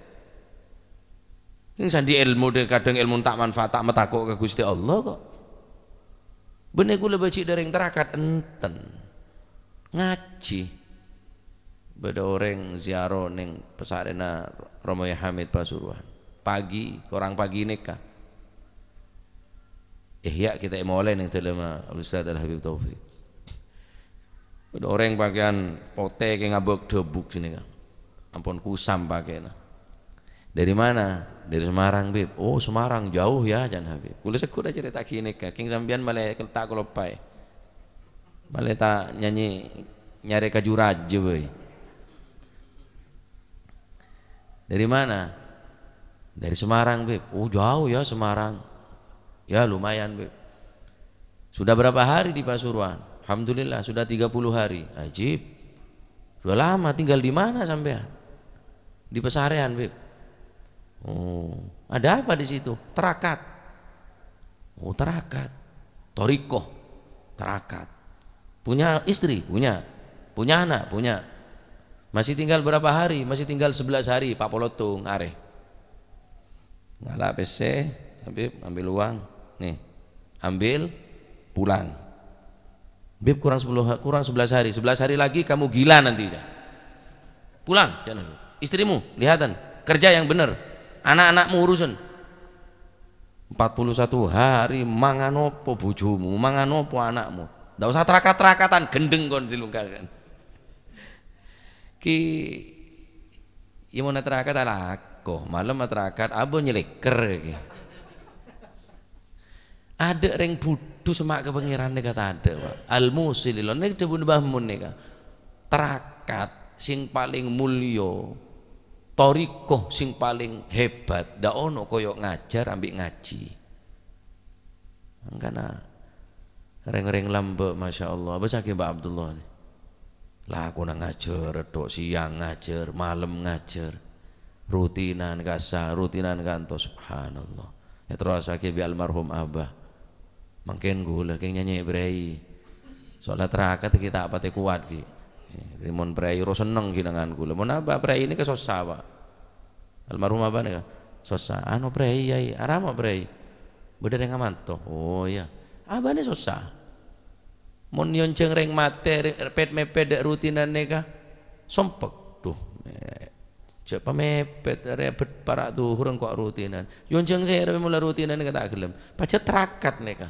Ini sandi ilmu dia kadang ilmu tak manfaat tak metakut ke Gusti Allah kok. Bener gula baca dari yang terakat enten ngaji. Beda orang ziarah neng pesarena Romo Hamid Pasuruan. Pagi, korang pagi nikah. Ya kita mulai neng telema Ustaz Al Habib Taufik. Ada orang pakaian potek yang ngabuk debuk sini kan. Ampun kusam pakai nah. Dari mana? Dari Semarang, Bib. Oh, Semarang jauh ya Jan Habib. Kula sekut aja cerita kini ka. King sampean malah tak kelopai. Malah tak nyanyi nyari kaju raja boy. Dari mana? Dari Semarang, Bib. Oh, jauh ya Semarang. Ya lumayan, Bib. Sudah berapa hari di Pasuruan? Alhamdulillah sudah 30 hari. Ajib. Sudah lama tinggal di mana sampean? Di Pesarean, Bib. Oh, ada apa di situ? Terakat. Oh, terakat. Torikoh. Terakat. Punya istri? Punya. Punya anak? Punya. Masih tinggal berapa hari? Masih tinggal 11 hari Pak Polotung are. Ngalah PC, Habib ambil uang. Nih. Ambil pulang. Bib kurang 11 hari. 11 hari lagi kamu gila nanti. Pulang jangan. Istrimu lihatan, kerja yang benar. Anak-anakmu urusan. 41 hari manganopo bojomu, manganopo anakmu. Ndak usah terakat-terakatan gendeng kon dilungkakan. Ki ya mau terakat alako, malam terakat abo nyeleker ki. Ada reng budu semak ke pangeran nek kata ada Pak. Al musilil nek debun bahmun nek. Terakat sing paling mulya. Torikoh sing paling hebat ndak ono koyo ngajar ambek ngaji. Karena reng-reng lambe masyaallah. Apa saking Mbak Abdullah nih. Lah aku nang ngajar tok siang ngajar, malam ngajar. Rutinan kasa, rutinan kanto subhanallah. Ya terus saking bi almarhum Abah. Mungkin gula keng nyanyi brai. Soalnya terakat kita apa te kuat ki. Timon brai ro seneng ki dengan gula. Mun apa brai ini ke sosa Pak. Almarhum apa nih? Sosa. Anu brai yai, arama brai. Beda dengan manto. Oh ya. Abah ini sosa. Mun yonceng reng mate pet mepet rutinan neka. Sompek tuh. Siapa mepet repet para tuh hurang kok rutinan. Yonceng saya mulai rutinan kata gelem. Pacar terakat neka.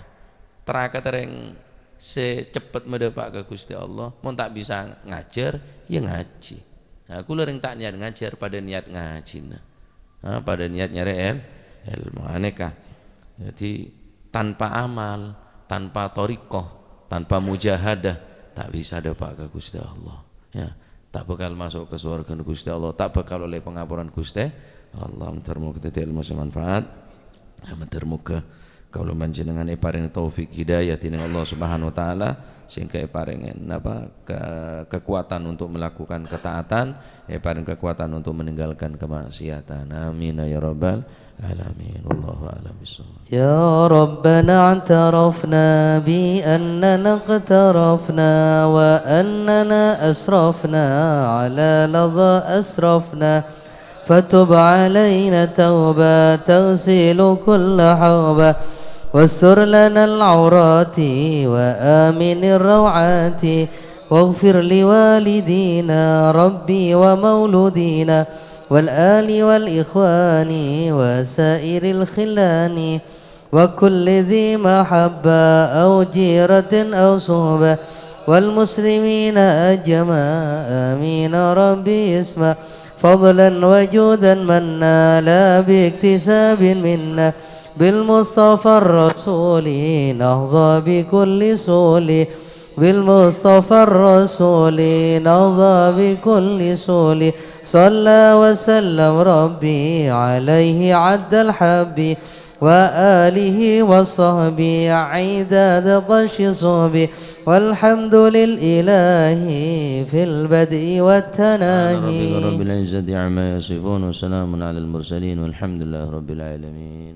Terakat reng secepat mendepak ke Gusti Allah. Mun tak bisa ngajar ya ngaji. Nah, aku lering tak niat ngajar pada niat ngaji. Nah, pada niat nyari ilmu aneka. Jadi tanpa amal, tanpa torikoh, tanpa mujahadah tak bisa depak ke Gusti Allah. Ya, tak bakal masuk ke surga Gusti Allah, tak bakal oleh pengapuran Gusti Allah. Muga-muga kita ilmu semanfaat. Muga-muga kalau panjenengan paring taufik hidayah dening Allah Subhanahu wa taala sehingga paringen kekuatan untuk melakukan ketaatan, paring kekuatan untuk meninggalkan kemaksiatan. Amin ya rabbal alamin. Wallahu a'lam bissawab. Ya Rabbana i'tarafna bi annana iqtarafna wa annana asrafna ala ladha asrafna fatub alaina tawba tawsilu kulla hawba واستر لنا العورات وآمن الروعات واغفر لوالدينا ربي ومولودينا والآل والإخوان وسائر الخلان وكل ذي محبة أو جيرة أو صحبة والمسلمين أجمع آمين ربي اسمع فضلا وجودا منا لا باكتساب منا بالمصطفى الرسول نهضى بكل سول بالمصطفى الرسول نهضى بكل سول صلى وسلم ربي عليه عد الحب وآله وصحبه عداد طش صحبه والحمد للإله في البدء سبحان والتناهي ربك رب العزة عما يصفون وسلام على المرسلين والحمد لله رب العالمين.